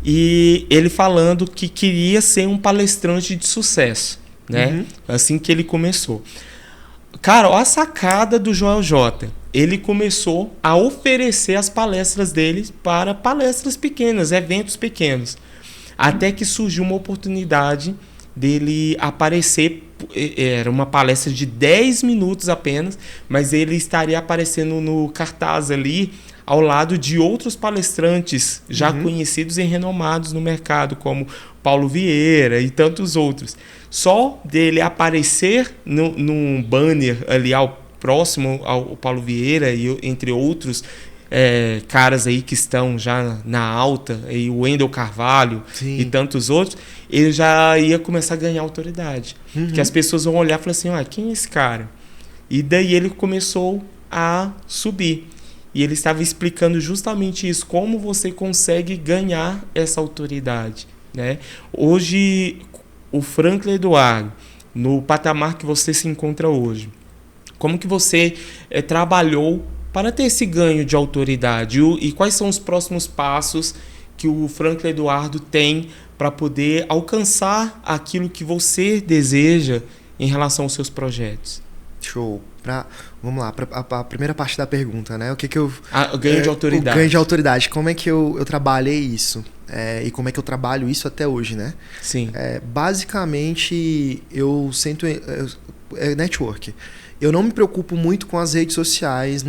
e ele falando que queria ser um palestrante de sucesso, né? Assim que ele começou. Cara, olha a sacada do Joel J. Ele começou a oferecer as palestras dele para palestras pequenas, eventos pequenos. Até que surgiu uma oportunidade dele aparecer. Era uma palestra de 10 minutos apenas, mas ele estaria aparecendo no cartaz ali ao lado de outros palestrantes já conhecidos e renomados no mercado, como Paulo Vieira e tantos outros. Só dele aparecer num banner ali próximo ao Paulo Vieira e entre outros caras aí que estão já na alta, e o Wendel Carvalho Sim. e tantos outros, ele já ia começar a ganhar autoridade. Que as pessoas vão olhar e falar assim, quem é esse cara? E daí ele começou a subir. E ele estava explicando justamente isso, como você consegue ganhar essa autoridade, né? Hoje, o Franklin Eduardo, no patamar que você se encontra hoje, como que você trabalhou para ter esse ganho de autoridade? E quais são os próximos passos que o Franklin Eduardo tem para poder alcançar aquilo que você deseja em relação aos seus projetos? Show. Vamos lá, para a primeira parte da pergunta, né? O ganho de autoridade. O ganho de autoridade. Como é que eu trabalhei isso? E como é que eu trabalho isso até hoje, né? Sim. Basicamente, eu sinto... network. Eu não me preocupo muito com as redes sociais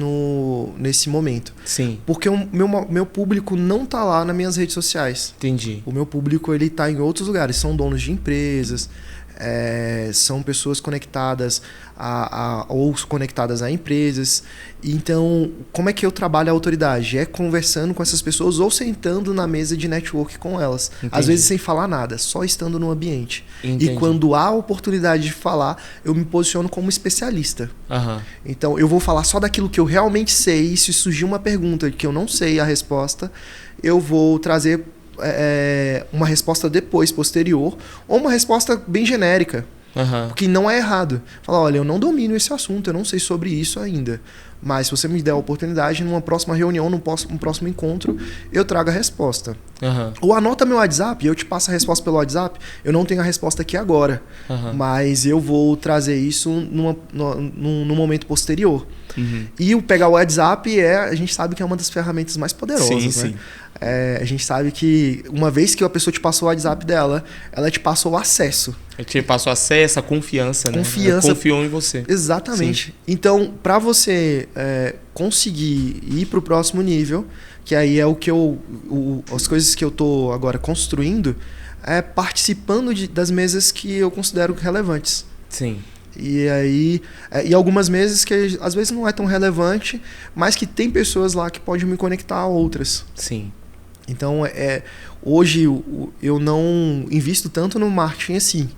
nesse momento. Sim. Porque o meu público não está lá nas minhas redes sociais. Entendi. O meu público ele está em outros lugares. São donos de empresas, são pessoas conectadas ou conectadas a empresas. Então, como é que eu trabalho a autoridade? É conversando com essas pessoas ou sentando na mesa de network com elas. Entendi. Às vezes sem falar nada, só estando no ambiente. Entendi. E quando há oportunidade de falar, eu me posiciono como especialista. Uhum. Então, eu vou falar só daquilo que eu realmente sei. E se surgir uma pergunta que eu não sei a resposta, eu vou trazer uma resposta depois, posterior, ou uma resposta bem genérica. Uhum. Porque não é errado. Falar, olha, eu não domino esse assunto, eu não sei sobre isso ainda. Mas se você me der a oportunidade, numa próxima reunião, num próximo encontro, eu trago a resposta. Uhum. Ou anota meu WhatsApp e eu te passo a resposta pelo WhatsApp. Eu não tenho a resposta aqui agora. Uhum. Mas eu vou trazer isso num momento posterior. Uhum. E o pegar o WhatsApp a gente sabe que é uma das ferramentas mais poderosas. Sim, né? sim. A gente sabe que uma vez que a pessoa te passou o WhatsApp dela, ela te passou o acesso. Te passou acesso, a confiança, né? Confiança. Ela confiou em você. Exatamente. Sim. Então, para você conseguir ir para o próximo nível, que aí é o que as coisas que eu tô agora construindo, participando das mesas que eu considero relevantes. Sim. E aí, e algumas mesas que às vezes não é tão relevante, mas que tem pessoas lá que podem me conectar a outras. Sim. Então, hoje eu não invisto tanto no marketing assim.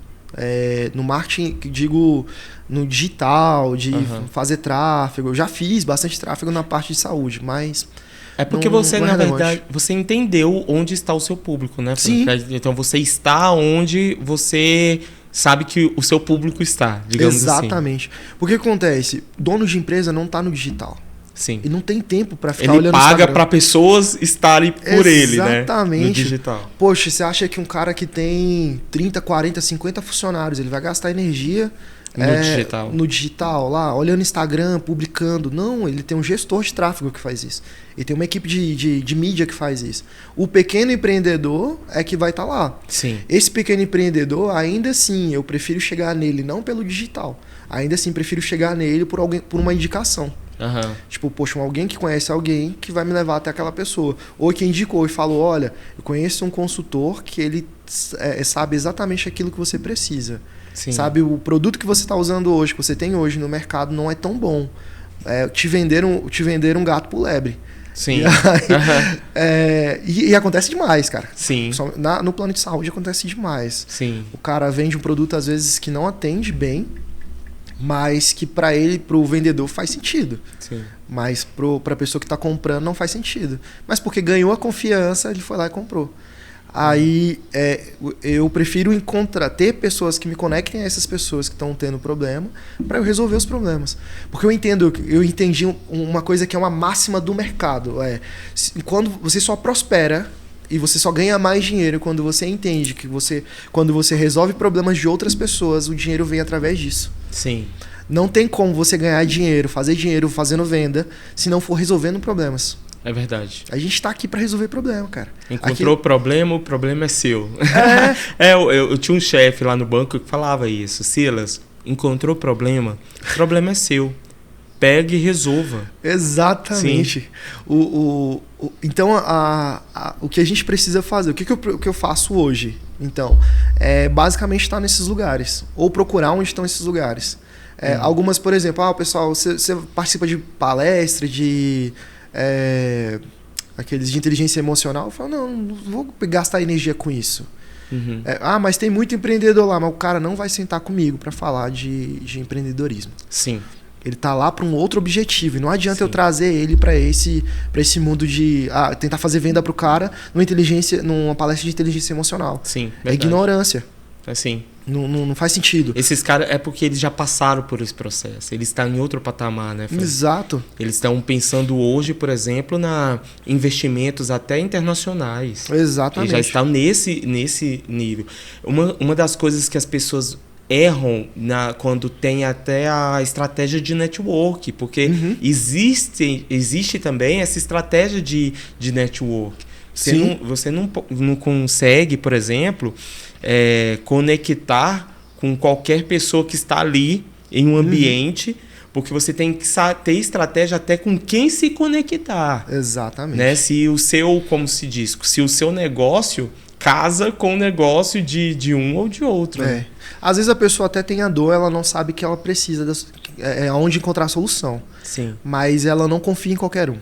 No marketing, digo, no digital, de fazer tráfego. Eu já fiz bastante tráfego na parte de saúde, mas... É porque você, na verdade, você entendeu onde está o seu público, né? Sim. Então, você está onde você sabe que o seu público está, digamos assim. Exatamente. Porque o que acontece? Dono de empresa não está no digital. Sim. E não tem tempo para ficar ele olhando paga para pessoas estarem por ele, né? Exatamente. No digital. Poxa, você acha que um cara que tem 30, 40, 50 funcionários, ele vai gastar energia no digital, lá, olhando Instagram, publicando? Não, ele tem um gestor de tráfego que faz isso. Ele tem uma equipe de mídia que faz isso. O pequeno empreendedor é que vai estar lá. Sim. Esse pequeno empreendedor, ainda assim, eu prefiro chegar nele não pelo digital. Ainda assim, prefiro chegar nele por uma indicação. Uhum. Tipo, poxa, alguém que conhece alguém que vai me levar até aquela pessoa. Ou que indicou e falou, olha, eu conheço um consultor que ele sabe exatamente aquilo que você precisa. Sim. Sabe, o produto que você está usando hoje, que você tem hoje no mercado, não é tão bom. Te venderam um gato por lebre. Sim. E acontece demais, cara. Sim. No plano de saúde acontece demais. Sim. O cara vende um produto, às vezes, que não atende bem, mas que para o vendedor faz sentido. Sim. Mas para a pessoa que está comprando não faz sentido. Mas porque ganhou a confiança, ele foi lá e comprou. Aí eu prefiro ter pessoas que me conectem a essas pessoas que estão tendo problema para eu resolver os problemas. Porque eu entendi uma coisa que é uma máxima do mercado. Quando você só prospera e você só ganha mais dinheiro quando você entende que quando você resolve problemas de outras pessoas, o dinheiro vem através disso. Sim. Não tem como você ganhar dinheiro, fazer dinheiro fazendo venda, se não for resolvendo problemas. É verdade. A gente tá aqui para resolver problema, cara. Encontrou o problema é seu. Eu tinha um chefe lá no banco que falava isso. Silas, encontrou o problema é seu. Pegue e resolva. Exatamente. Então, o que a gente precisa fazer, o que eu faço hoje? Então, basicamente estar nesses lugares. Ou procurar onde estão esses lugares. Algumas, por exemplo, pessoal, você participa de palestra, de aqueles de inteligência emocional. Eu falo, não vou gastar energia com isso. Uhum. Mas tem muito empreendedor lá, mas o cara não vai sentar comigo para falar de empreendedorismo. Sim. Ele tá lá para um outro objetivo. E não adianta Sim. eu trazer ele para esse mundo de tentar fazer venda pro cara numa palestra de inteligência emocional. Sim, é ignorância. Assim. Não faz sentido. Esses caras é porque eles já passaram por esse processo. Eles estão em outro patamar, né, Fred? Exato. Eles estão pensando hoje, por exemplo, na investimentos até internacionais. Exatamente. Eles já estão nesse nível. Uma das coisas que as pessoas erram quando tem até a estratégia de network, porque existe também essa estratégia de network. Você não consegue, por exemplo, conectar com qualquer pessoa que está ali em um ambiente, porque você tem que ter estratégia até com quem se conectar. Exatamente. Né? Se o seu, como se diz, se o seu negócio casa com o negócio de um ou de outro. Né? Às vezes a pessoa até tem a dor, ela não sabe que ela precisa onde encontrar a solução. Sim. Mas ela não confia em qualquer um.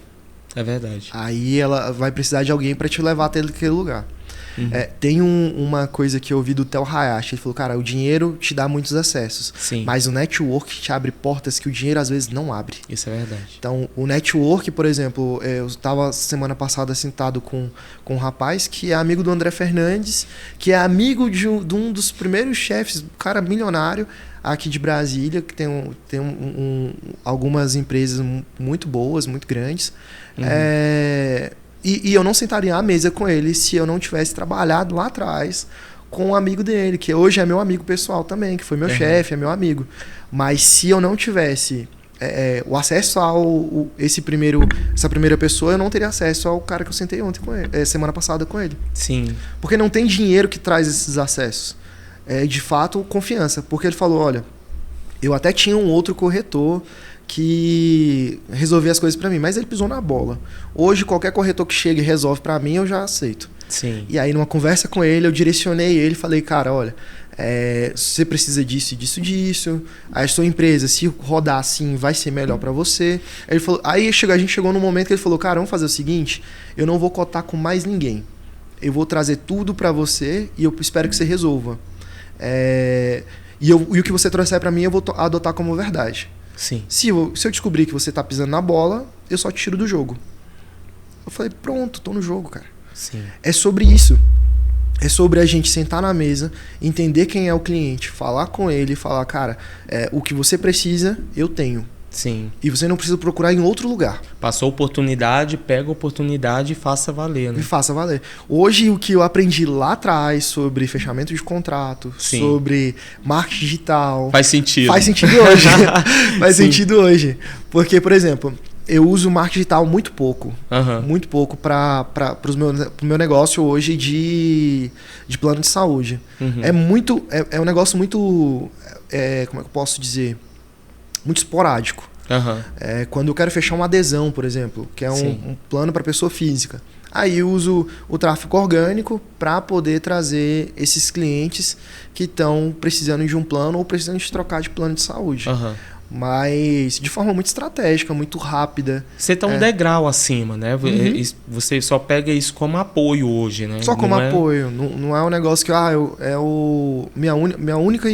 É verdade. Aí ela vai precisar de alguém para te levar até aquele lugar. Tem uma coisa que eu ouvi do Tel Hayashi. Ele falou, cara, o dinheiro te dá muitos acessos. Sim. Mas o network te abre portas que o dinheiro às vezes não abre. Isso é verdade. Então, o network, por exemplo, eu estava semana passada sentado com um rapaz que é amigo do André Fernandes, que é amigo de um dos primeiros chefes, um cara milionário aqui de Brasília, que tem algumas empresas muito boas, muito grandes. E eu não sentaria à mesa com ele se eu não tivesse trabalhado lá atrás com um amigo dele, que hoje é meu amigo pessoal também, que foi meu chefe, é meu amigo. Mas se eu não tivesse o acesso essa primeira pessoa, eu não teria acesso ao cara que eu sentei ontem com ele, semana passada com ele. Sim. Porque não tem dinheiro que traz esses acessos. É de fato confiança. Porque ele falou, olha, eu até tinha um outro corretor que resolvia as coisas para mim, mas ele pisou na bola. Hoje, qualquer corretor que chega e resolve para mim, eu já aceito. Sim. E aí, numa conversa com ele, eu direcionei ele, falei, cara, olha, você precisa disso e disso. A sua empresa, se rodar assim, vai ser melhor para você. Ele falou, aí a gente chegou num momento que ele falou, cara, vamos fazer o seguinte, eu não vou cotar com mais ninguém. Eu vou trazer tudo para você e eu espero que você resolva. E o que você trouxer para mim, eu vou adotar como verdade. Sim. Se eu descobrir que você tá pisando na bola, eu só te tiro do jogo. Eu falei, pronto, tô no jogo, cara. Sim. É sobre isso. É sobre a gente sentar na mesa, entender quem é o cliente, falar com ele e falar, cara, o que você precisa, eu tenho. Sim. E você não precisa procurar em outro lugar. Passou a oportunidade, pega a oportunidade e faça valer, né? E faça valer. Hoje, o que eu aprendi lá atrás sobre fechamento de contrato, Sim. sobre marketing digital... Faz sentido. Faz sentido hoje. Faz sentido hoje. Porque, por exemplo, eu uso marketing digital muito pouco. Muito pouco para o meu negócio hoje de plano de saúde. É um negócio muito... como é que eu posso dizer? Muito esporádico. Quando eu quero fechar uma adesão, por exemplo, que é um plano para pessoa física. Aí eu uso o tráfego orgânico para poder trazer esses clientes que estão precisando de um plano ou precisando de trocar de plano de saúde. Mas de forma muito estratégica, muito rápida. Você está um degrau acima, né? Você só pega isso como apoio hoje, né? Só como apoio. Não é um negócio que minha única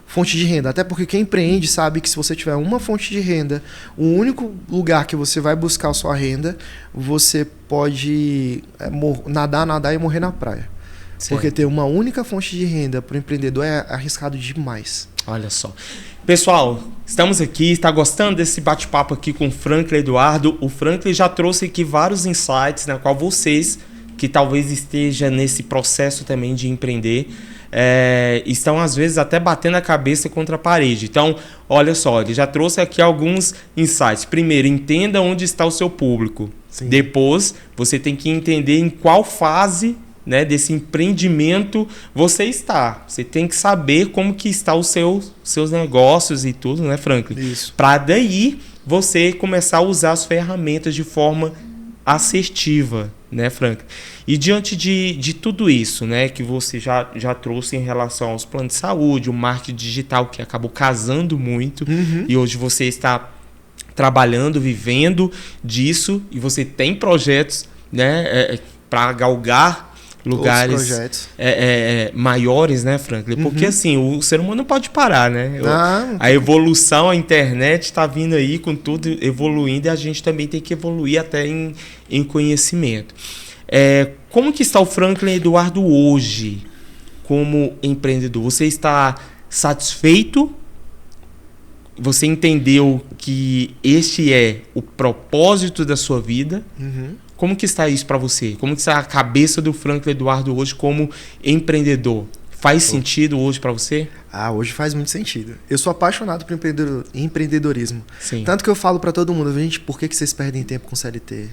fonte de renda. Até porque quem empreende sabe que se você tiver uma fonte de renda, o único lugar que você vai buscar a sua renda, você pode nadar e morrer na praia. Certo. Porque ter uma única fonte de renda para o empreendedor é arriscado demais. Olha só. Pessoal, estamos aqui, está gostando desse bate-papo aqui com o Franklin Eduardo? O Franklin já trouxe aqui vários insights na qual vocês, que talvez esteja nesse processo também de empreender, estão às vezes até batendo a cabeça contra a parede. Então, olha só, ele já trouxe aqui alguns insights. Primeiro, entenda onde está o seu público. Sim. Depois, você tem que entender em qual fase, né, desse empreendimento você está. Você tem que saber como que está os seus negócios e tudo, né, Franklin? Isso. Para daí você começar a usar as ferramentas de forma assertiva, né, Franklin? E diante de tudo isso, né, que você já trouxe em relação aos planos de saúde, o marketing digital que acabou casando muito, e hoje você está trabalhando, vivendo disso, e você tem projetos, né, para galgar lugares maiores, né, Franklin? Porque assim, o ser humano não pode parar, né? A evolução, a internet está vindo aí com tudo evoluindo, e a gente também tem que evoluir até em conhecimento. Como que está o Franklin Eduardo hoje como empreendedor? Você está satisfeito? Você entendeu que este é o propósito da sua vida? Como que está isso para você? Como que está a cabeça do Franklin Eduardo hoje como empreendedor? Faz sentido hoje para você? Hoje faz muito sentido. Eu sou apaixonado por empreendedorismo. Sim. Tanto que eu falo para todo mundo, gente, por que vocês perdem tempo com CLT?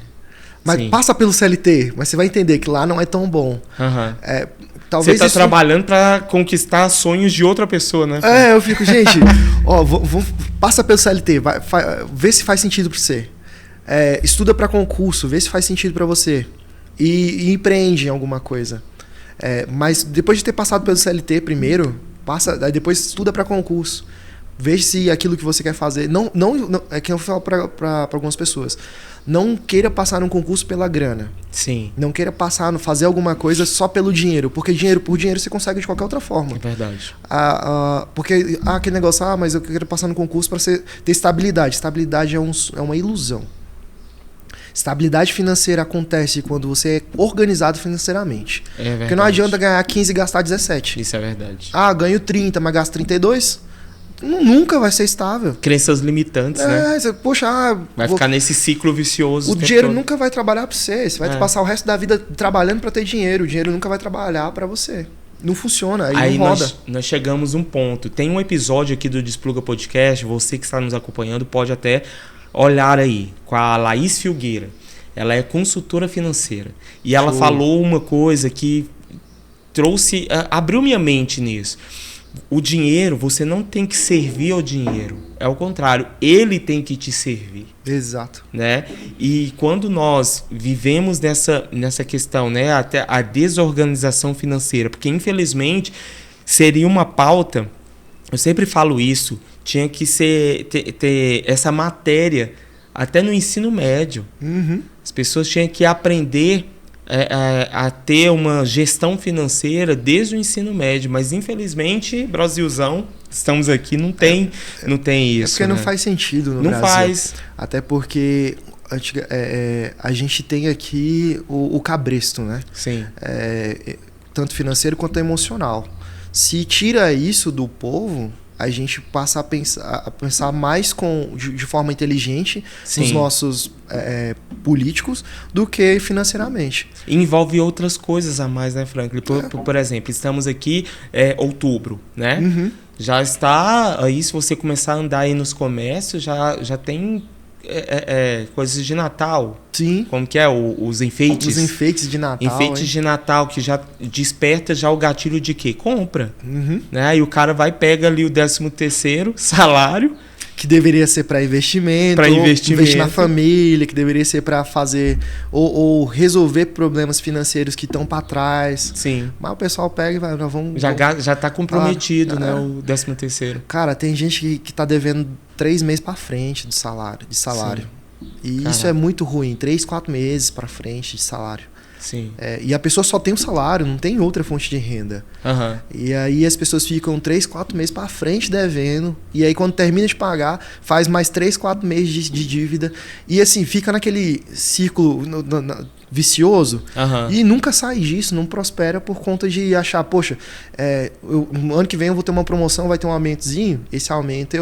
Mas passa pelo CLT, mas você vai entender que lá não é tão bom. Talvez você está trabalhando para conquistar sonhos de outra pessoa, né? Eu fico, gente, passa pelo CLT, vê se faz sentido para você. Estuda para concurso, vê se faz sentido para você. E empreende em alguma coisa. Mas depois de ter passado pelo CLT primeiro, aí depois estuda para concurso. Veja se aquilo que você quer fazer... Não, é que eu falo para algumas pessoas. Não queira passar num concurso pela grana. Sim. Não queira fazer alguma coisa só pelo dinheiro. Porque por dinheiro você consegue de qualquer outra forma. É verdade. Porque aquele negócio... mas eu quero passar no concurso para ter estabilidade. Estabilidade é uma ilusão. Estabilidade financeira acontece quando você é organizado financeiramente. É verdade. Porque não adianta ganhar 15 e gastar 17. Isso é verdade. Ganho 30, mas gasto 32... Nunca vai ser estável. Crenças limitantes, né? Poxa, vai ficar nesse ciclo vicioso. O dinheiro nunca vai trabalhar para você. Você vai passar o resto da vida trabalhando para ter dinheiro. O dinheiro nunca vai trabalhar para você. Não funciona, aí não roda. Nós chegamos a um ponto. Tem um episódio aqui do Despluga Podcast, você que está nos acompanhando pode até olhar aí, com a Laís Filgueira. Ela é consultora financeira. E ela falou uma coisa que abriu minha mente nisso. O dinheiro, você não tem que servir ao dinheiro. É o contrário, ele tem que te servir. Exato. Né? E quando nós vivemos nessa questão, né, até a desorganização financeira, porque infelizmente seria uma pauta, eu sempre falo isso, tinha que ter essa matéria até no ensino médio. As pessoas tinham que aprender a ter uma gestão financeira desde o ensino médio, mas infelizmente, Brasilzão, estamos aqui, não tem isso. Porque não faz sentido no Brasil. Não faz. Até porque a gente tem aqui o cabresto, né? Sim. Tanto financeiro quanto emocional. Se tira isso do povo, a gente passa a pensar mais de forma inteligente nos nossos políticos do que financeiramente. E envolve outras coisas a mais, né, Franklin? Por exemplo, estamos aqui outubro, né? Já está aí, se você começar a andar aí nos comércios, já tem coisas de Natal. Sim. Como que é? Os enfeites. Os enfeites de Natal. Enfeites de Natal, que já desperta já o gatilho de quê? Compra. Né? E o cara vai, pega ali o 13º salário. Que deveria ser para investimento, investir na família, que deveria ser para fazer ou resolver problemas financeiros que estão para trás. Sim. Mas o pessoal pega e vai, já tá comprometido, né, o 13º. Cara, tem gente que tá devendo 3 meses para frente de salário. Sim. E isso é muito ruim, 3, 4 meses para frente de salário. Sim. E a pessoa só tem o salário, não tem outra fonte de renda. E aí as pessoas ficam 3, 4 meses para frente devendo. E aí quando termina de pagar, faz mais 3, 4 meses de dívida. E assim, fica naquele círculo vicioso. E nunca sai disso, não prospera por conta de achar, poxa, ano que vem eu vou ter uma promoção, vai ter um aumentozinho. Esse aumento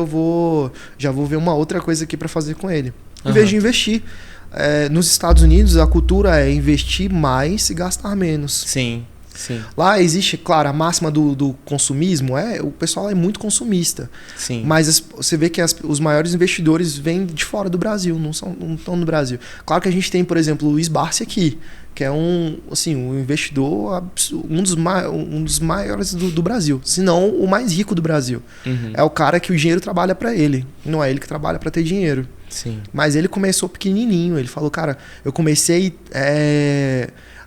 já vou ver uma outra coisa aqui para fazer com ele. Em vez de investir. Nos Estados Unidos, a cultura é investir mais e gastar menos. Sim. Sim. Lá existe, claro, a máxima do consumismo, o pessoal é muito consumista. Sim. Mas você vê que os maiores investidores vêm de fora do Brasil, não estão no Brasil. Claro que a gente tem, por exemplo, o Luiz Barsi aqui, que é um investidor, um dos maiores do Brasil, se não o mais rico do Brasil. Uhum. É o cara que o dinheiro trabalha para ele, não é ele que trabalha para ter dinheiro. Sim. Mas ele começou pequenininho, ele falou, cara, eu comecei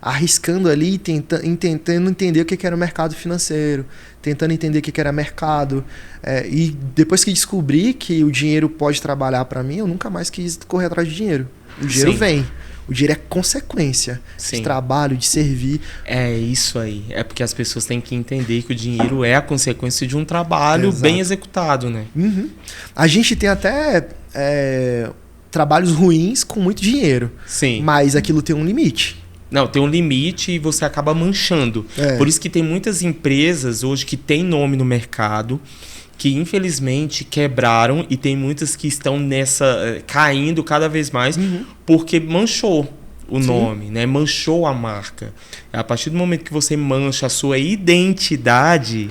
arriscando ali, tentando entender o que era o mercado financeiro, tentando entender o que era mercado. E depois que descobri que o dinheiro pode trabalhar para mim, eu nunca mais quis correr atrás de dinheiro. O dinheiro vem. O dinheiro é consequência de trabalho, de servir. É isso aí. É porque as pessoas têm que entender que o dinheiro é a consequência de um trabalho bem executado, né? Uhum. A gente tem até trabalhos ruins com muito dinheiro. Sim. Mas aquilo tem um limite. Não, tem um limite e você acaba manchando. Por isso que tem muitas empresas hoje que têm nome no mercado que infelizmente quebraram e tem muitas que estão caindo cada vez mais porque manchou o nome, né? Manchou a marca. A partir do momento que você mancha a sua identidade,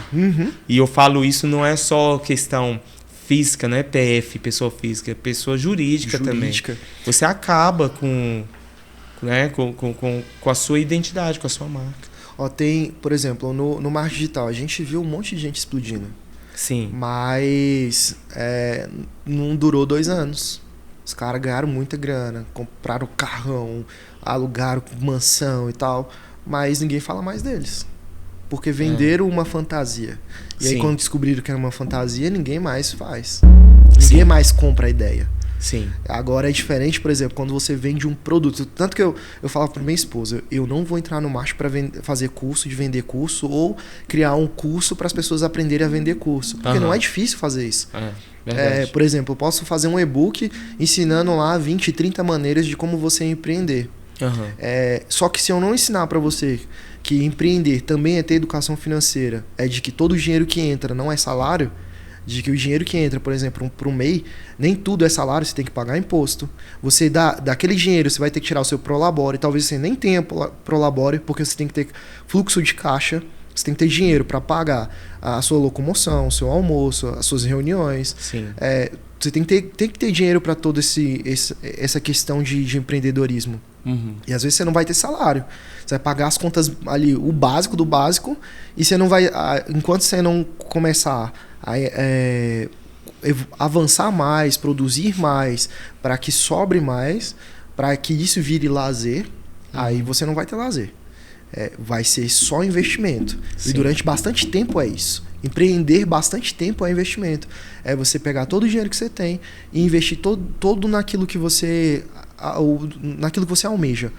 e eu falo isso não é só questão física, né? PF, pessoa física, pessoa jurídica também. Você acaba com a sua identidade, com a sua marca. Tem, por exemplo, no marketing digital, a gente viu um monte de gente explodindo. Sim. Mas não durou 2 anos. Os caras ganharam muita grana, compraram carrão, alugaram mansão e tal, mas ninguém fala mais deles. Porque venderam uma fantasia. E aí quando descobriram que era uma fantasia, ninguém mais faz. Ninguém mais compra a ideia. Sim. Agora é diferente, por exemplo, quando você vende um produto. Tanto que eu falo para minha esposa, eu não vou entrar no marketing para fazer curso, de vender curso, ou criar um curso para as pessoas aprenderem a vender curso. Porque não é difícil fazer isso. Por exemplo, eu posso fazer um e-book ensinando lá 20, 30 maneiras de como você empreender. Só que se eu não ensinar para você que empreender também é ter educação financeira, de que todo o dinheiro que entra não é salário, de que o dinheiro que entra, por exemplo, para um MEI, nem tudo é salário, você tem que pagar imposto. Você daquele dinheiro, você vai ter que tirar o seu Prolabore, talvez você nem tenha Prolabore, porque você tem que ter fluxo de caixa, você tem que ter dinheiro para pagar a sua locomoção, o seu almoço, as suas reuniões. Sim. Você tem que ter dinheiro para toda essa questão de empreendedorismo. E às vezes você não vai ter salário. Você vai pagar as contas ali, o básico do básico, e você não vai, enquanto você não começar a avançar mais, produzir mais, para que sobre mais, para que isso vire lazer, aí você não vai ter lazer. Vai ser só investimento. Sim. E durante bastante tempo é isso. Empreender bastante tempo é investimento. É você pegar todo o dinheiro que você tem e investir todo naquilo que você almeja.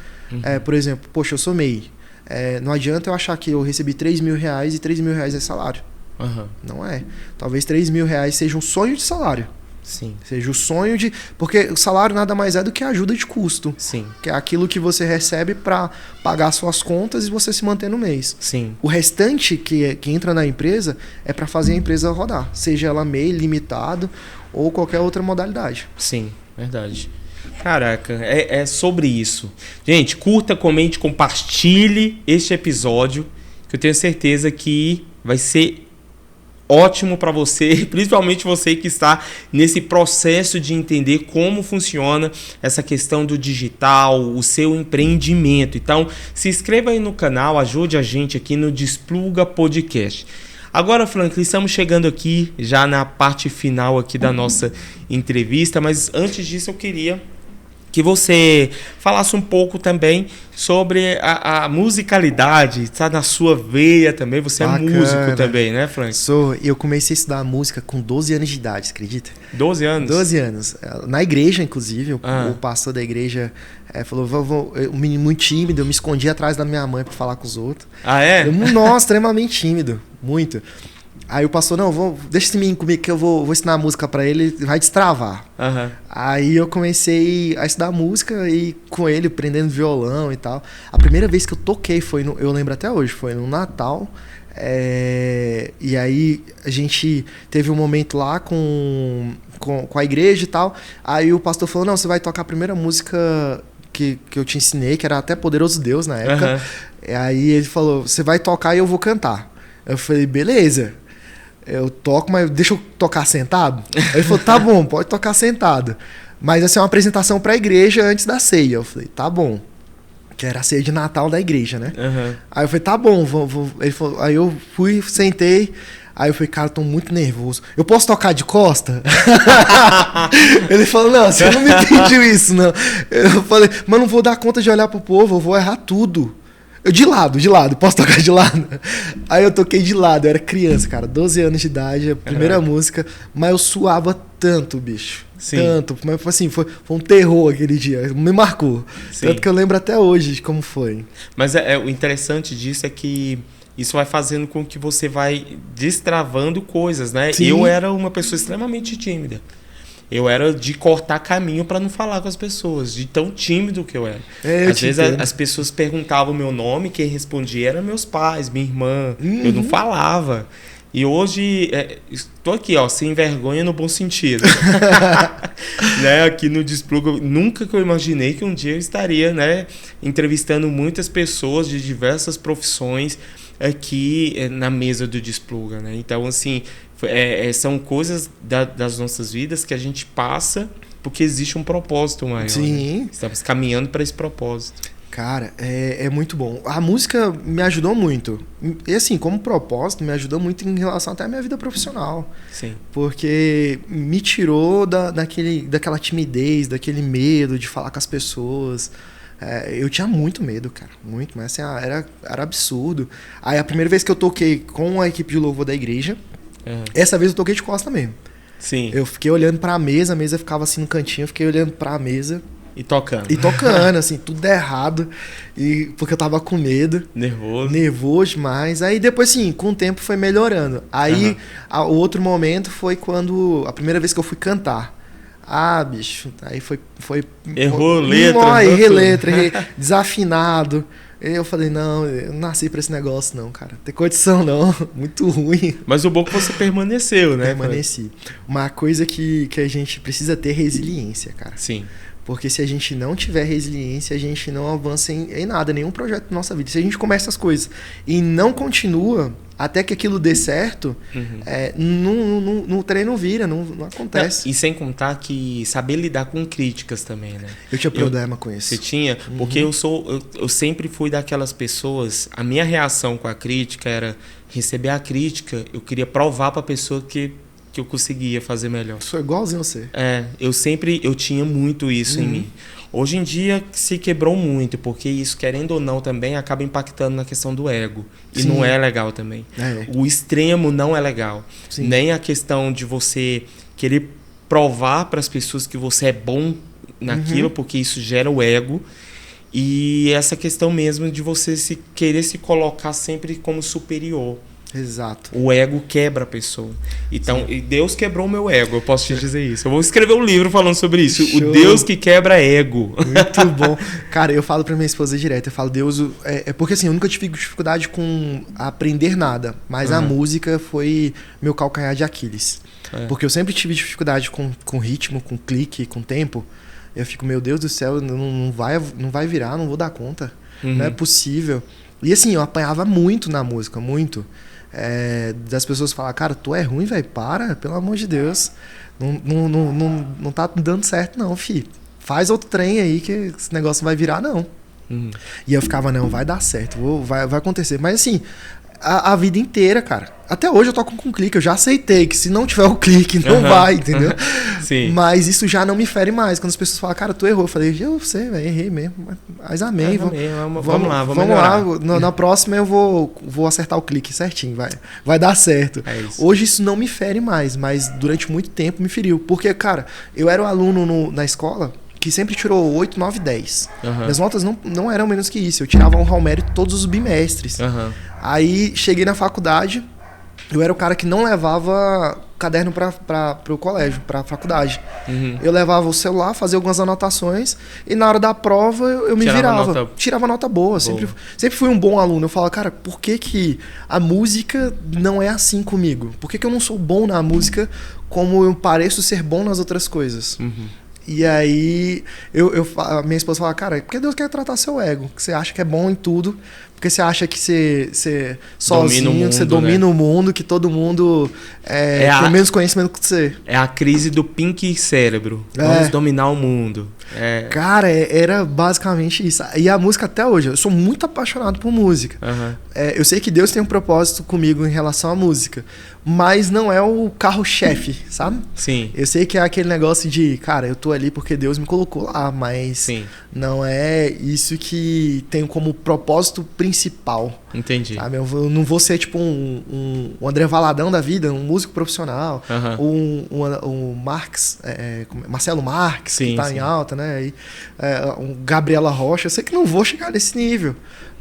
Por exemplo, poxa, eu sou MEI. Não adianta eu achar que eu recebi R$3.000 e R$3.000 é salário. Não é. Talvez R$3.000 seja um sonho de salário. Sim. Seja o sonho de... Porque o salário nada mais é do que a ajuda de custo. Sim. Que é aquilo que você recebe para pagar suas contas e você se manter no mês. Sim. O restante que entra na empresa é para fazer a empresa rodar. Seja ela MEI, limitado ou qualquer outra modalidade. Sim, verdade. Caraca, é sobre isso. Gente, curta, comente, compartilhe este episódio, que eu tenho certeza que vai ser ótimo para você, principalmente você que está nesse processo de entender como funciona essa questão do digital, o seu empreendimento. Então, se inscreva aí no canal, ajude a gente aqui no Despluga Podcast. Agora, Franklin, estamos chegando aqui já na parte final aqui da nossa entrevista, mas antes disso eu queria que você falasse um pouco também sobre a musicalidade, está na sua veia também, você Bacana. É músico também, né, Frank? Eu comecei a estudar música com 12 anos de idade, você acredita? 12 anos? 12 anos. Na igreja, inclusive, o pastor da igreja falou, um menino muito tímido, eu me escondi atrás da minha mãe para falar com os outros. Ah, é? Nossa, extremamente tímido, muito. Aí o pastor, deixa esse menino comigo que eu vou ensinar música pra ele vai destravar. Aí eu comecei a estudar música e com ele, aprendendo violão e tal. A primeira vez que eu toquei eu lembro até hoje, foi no Natal. E aí a gente teve um momento lá com a igreja e tal. Aí o pastor falou, você vai tocar a primeira música que eu te ensinei, que era até Poderoso Deus na época. Aí ele falou, você vai tocar e eu vou cantar. Eu falei, beleza. Eu toco, mas deixa eu tocar sentado? Aí ele falou, tá bom, pode tocar sentado. Mas essa é uma apresentação pra igreja antes da ceia. Eu falei, tá bom. Que era a ceia de Natal da igreja, né? Aí eu falei, tá bom, vou. Ele falou, aí eu fui, sentei. Aí eu falei, cara, eu tô muito nervoso. Eu posso tocar de costa? Ele falou, não, você não me pediu isso, não. Eu falei, mas não vou dar conta de olhar pro povo, eu vou errar tudo. Eu, de lado, posso tocar de lado? Aí eu toquei de lado, eu era criança, cara, 12 anos de idade, a primeira música, mas eu suava tanto, bicho. Sim. Tanto, mas assim, foi um terror aquele dia, me marcou. Sim. Tanto que eu lembro até hoje de como foi. Mas o interessante disso é que isso vai fazendo com que você vai destravando coisas, né? Sim. Eu era uma pessoa extremamente tímida. Eu era de cortar caminho para não falar com as pessoas, de tão tímido que eu era. Às vezes as pessoas perguntavam o meu nome, quem respondia eram meus pais, minha irmã. Eu não falava. E hoje estou aqui, ó, sem vergonha no bom sentido. Né, aqui no Despluga, nunca que eu imaginei que um dia eu estaria, né, entrevistando muitas pessoas de diversas profissões aqui na mesa do Despluga, né? Então, assim, são coisas das nossas vidas que a gente passa porque existe um propósito maior. Sim. Né? Estamos caminhando para esse propósito. Cara, é muito bom. A música me ajudou muito. E assim, como propósito, me ajudou muito em relação até à minha vida profissional. Sim. Porque me tirou daquela timidez, daquele medo de falar com as pessoas. Eu tinha muito medo, cara. Muito, mas assim, era absurdo. Aí a primeira vez que eu toquei com a equipe de louvor da igreja, essa vez eu toquei de costa mesmo. Sim. Eu fiquei olhando pra mesa, a mesa ficava assim no cantinho, eu fiquei olhando pra mesa. E tocando. Assim, tudo errado. Porque eu tava com medo. Nervoso demais. Aí depois, assim, com o tempo foi melhorando. Aí, o outro momento foi quando... A primeira vez que eu fui cantar. Ah, bicho. Aí foi errou letra. Errei letra, errei desafinado. Eu falei, não, eu não nasci pra esse negócio não, cara. Não tem condição não, muito ruim. Mas o bom é que você permaneceu, né? Permaneci. Uma coisa que a gente precisa ter resiliência, cara. Sim. Porque se a gente não tiver resiliência, a gente não avança em nada, nenhum projeto da nossa vida. Se a gente começa as coisas e não continua até que aquilo dê certo, o trem não vira, não acontece. E sem contar que saber lidar com críticas também, né? Eu tinha problema com isso. Você tinha? Porque eu sempre fui daquelas pessoas, a minha reação com a crítica era receber a crítica, eu queria provar para a pessoa que eu conseguia fazer melhor. Sou igualzinho você. Eu tinha muito isso em mim. Hoje em dia se quebrou muito, porque isso, querendo ou não, também acaba impactando na questão do ego. E não é legal também. O extremo não é legal. Sim. Nem a questão de você querer provar para as pessoas que você é bom naquilo, porque isso gera o ego. E essa questão mesmo de você querer se colocar sempre como superior. Exato. O ego quebra a pessoa. Então, Deus quebrou o meu ego, eu posso te dizer isso. Eu vou escrever um livro falando sobre isso. Show. O Deus que quebra ego. Muito bom. Cara, eu falo pra minha esposa direto, eu falo, Deus... porque assim, eu nunca tive dificuldade com aprender nada, mas a música foi meu calcanhar de Aquiles. Porque eu sempre tive dificuldade com ritmo, com clique, com tempo. Eu fico, meu Deus do céu, não vai virar, não vou dar conta. Não é possível. E assim, eu apanhava muito na música, muito. Das pessoas falar, cara, tu é ruim, velho, para, pelo amor de Deus, não tá dando certo não, fi, faz outro trem aí que esse negócio vai virar não. E eu ficava, não, vai dar certo, vai acontecer, mas assim, a vida inteira, cara, até hoje eu toco com clique, eu já aceitei que se não tiver o clique, não vai, entendeu? Sim. Mas isso já não me fere mais, quando as pessoas falam, cara, tu errou, eu falei, eu sei, velho, errei mesmo, mas amém, vamos lá, na próxima eu vou acertar o clique certinho, vai dar certo. Hoje isso não me fere mais, mas durante muito tempo me feriu, porque, cara, eu era um aluno na escola que sempre tirou 8, 9, 10. Minhas notas não eram menos que isso, eu tirava um real mérito todos os bimestres. Aí cheguei na faculdade, eu era o cara que não levava caderno para o colégio, para a faculdade. Eu levava o celular, fazia algumas anotações e na hora da prova eu me virava. Tirava nota boa. Sempre fui um bom aluno. Eu falava, cara, por que a música não é assim comigo? Por que eu não sou bom na música como eu pareço ser bom nas outras coisas? E aí, a minha esposa fala, cara, porque Deus quer tratar seu ego, que você acha que é bom em tudo, porque você acha que você sozinho, você domina o mundo, que todo mundo tem menos conhecimento que você. É a crise do pink cérebro. Vamos dominar o mundo. Cara, era basicamente isso. E a música até hoje, eu sou muito apaixonado por música. Uhum. Eu sei que Deus tem um propósito comigo em relação à música, mas não é o carro-chefe, sabe? Sim. Eu sei que é aquele negócio de, cara, eu tô ali porque Deus me colocou lá, mas Sim. não é isso que tem como propósito principal. Entendi. Sabe? Eu não vou ser tipo um André Valadão da vida, um músico profissional, ou um Marcelo Marques, que tá em alta, né? Um Gabriela Rocha. Eu sei que não vou chegar nesse nível,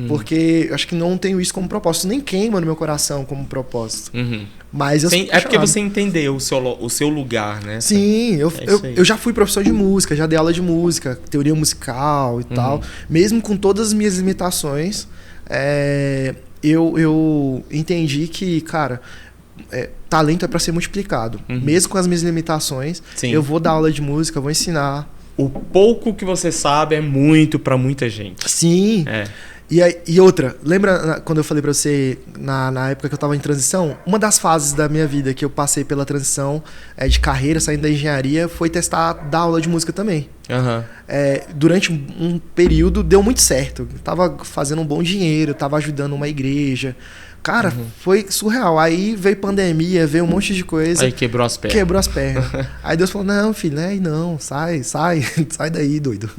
porque eu acho que não tenho isso como propósito, nem queima no meu coração como propósito. Mas é porque você entendeu o seu lugar, né? Sim, eu já fui professor de música, já dei aula de música, teoria musical e tal. Mesmo com todas as minhas limitações, eu entendi que, cara, talento é para ser multiplicado. Mesmo com as minhas limitações, eu vou dar aula de música, vou ensinar. O pouco que você sabe é muito para muita gente. Sim. E outra, lembra quando eu falei pra você, na época que eu tava em transição? Uma das fases da minha vida que eu passei pela transição de carreira, saindo da engenharia, foi dar aula de música também. Durante um período deu muito certo. Eu tava fazendo um bom dinheiro, tava ajudando uma igreja. Cara, foi surreal. Aí veio pandemia, veio um monte de coisa. Aí quebrou as pernas. Aí Deus falou, não, filho, não, sai daí, doido.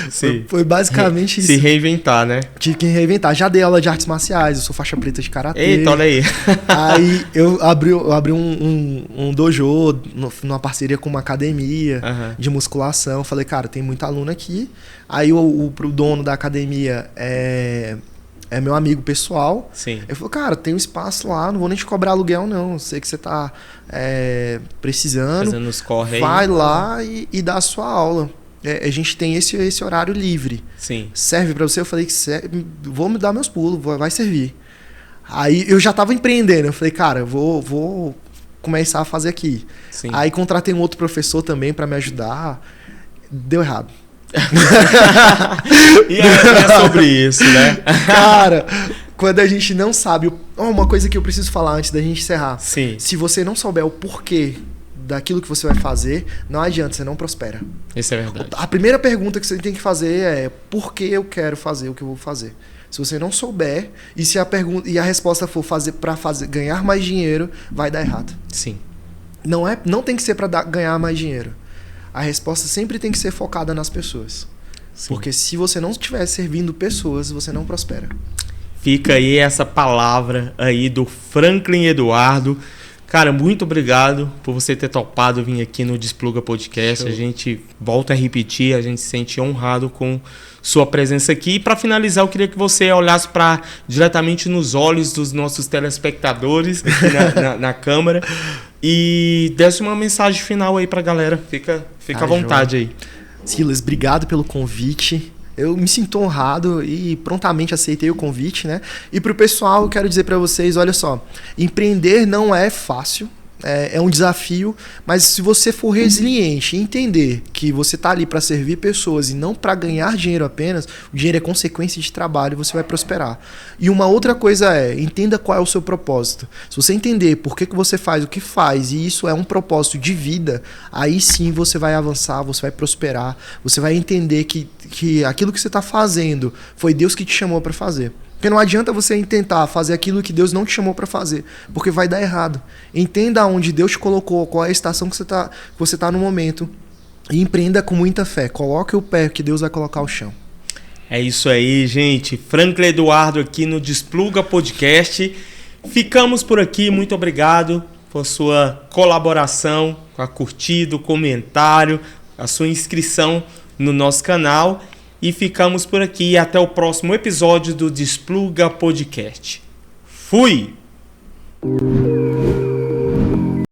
Sim. Foi basicamente isso. Se reinventar, né? Tive que reinventar. Já dei aula de artes marciais, eu sou faixa preta de karatê. Eita, olha aí. Aí eu abri um dojo numa parceria com uma academia de musculação. Falei, cara, tem muito aluno aqui. Aí o dono da academia é meu amigo pessoal. Sim. Ele falou, cara, tem um espaço lá, não vou nem te cobrar aluguel, não. Eu sei que você tá precisando. Fazendo os corre vai lá e dá a sua aula. A gente tem esse horário livre. Sim. Serve pra você? Eu falei que vou me dar meus pulos, vai servir. Aí eu já tava empreendendo. Eu falei, cara, vou começar a fazer aqui. Sim. Aí contratei um outro professor também pra me ajudar. Deu errado. E é sobre isso, né? Cara, quando a gente não sabe... uma coisa que eu preciso falar antes da gente encerrar. Sim. Se você não souber o porquê daquilo que você vai fazer, não adianta, você não prospera. Isso é verdade. A primeira pergunta que você tem que fazer é por que eu quero fazer o que eu vou fazer? Se você não souber, e a resposta for ganhar mais dinheiro, vai dar errado. Sim. Não tem que ser para ganhar mais dinheiro. A resposta sempre tem que ser focada nas pessoas. Sim. Porque se você não estiver servindo pessoas, você não prospera. Fica aí essa palavra aí do Franklin Eduardo. Cara, muito obrigado por você ter topado vir aqui no Despluga Podcast. Show. A gente volta a repetir, a gente se sente honrado com sua presença aqui. E para finalizar, eu queria que você olhasse diretamente nos olhos dos nossos telespectadores aqui na câmera e desse uma mensagem final aí pra galera. Fica à vontade aí. Silas, obrigado pelo convite. Eu me sinto honrado e prontamente aceitei o convite, né? E pro pessoal, eu quero dizer para vocês, olha só, empreender não é fácil, é um desafio, mas se você for resiliente e entender que você tá ali para servir pessoas e não para ganhar dinheiro apenas, o dinheiro é consequência de trabalho, você vai prosperar. E uma outra coisa entenda qual é o seu propósito. Se você entender por que você faz o que faz e isso é um propósito de vida, aí sim você vai avançar, você vai prosperar, você vai entender que aquilo que você está fazendo foi Deus que te chamou para fazer. Porque não adianta você tentar fazer aquilo que Deus não te chamou para fazer, porque vai dar errado. Entenda onde Deus te colocou, qual é a estação que você tá no momento, e empreenda com muita fé. Coloque o pé que Deus vai colocar o chão. É isso aí, gente. Franklin Eduardo aqui no Despluga Podcast. Ficamos por aqui. Muito obrigado por sua colaboração, com a curtida, o comentário, a sua inscrição no nosso canal. E ficamos por aqui. Até o próximo episódio do Despluga Podcast. Fui!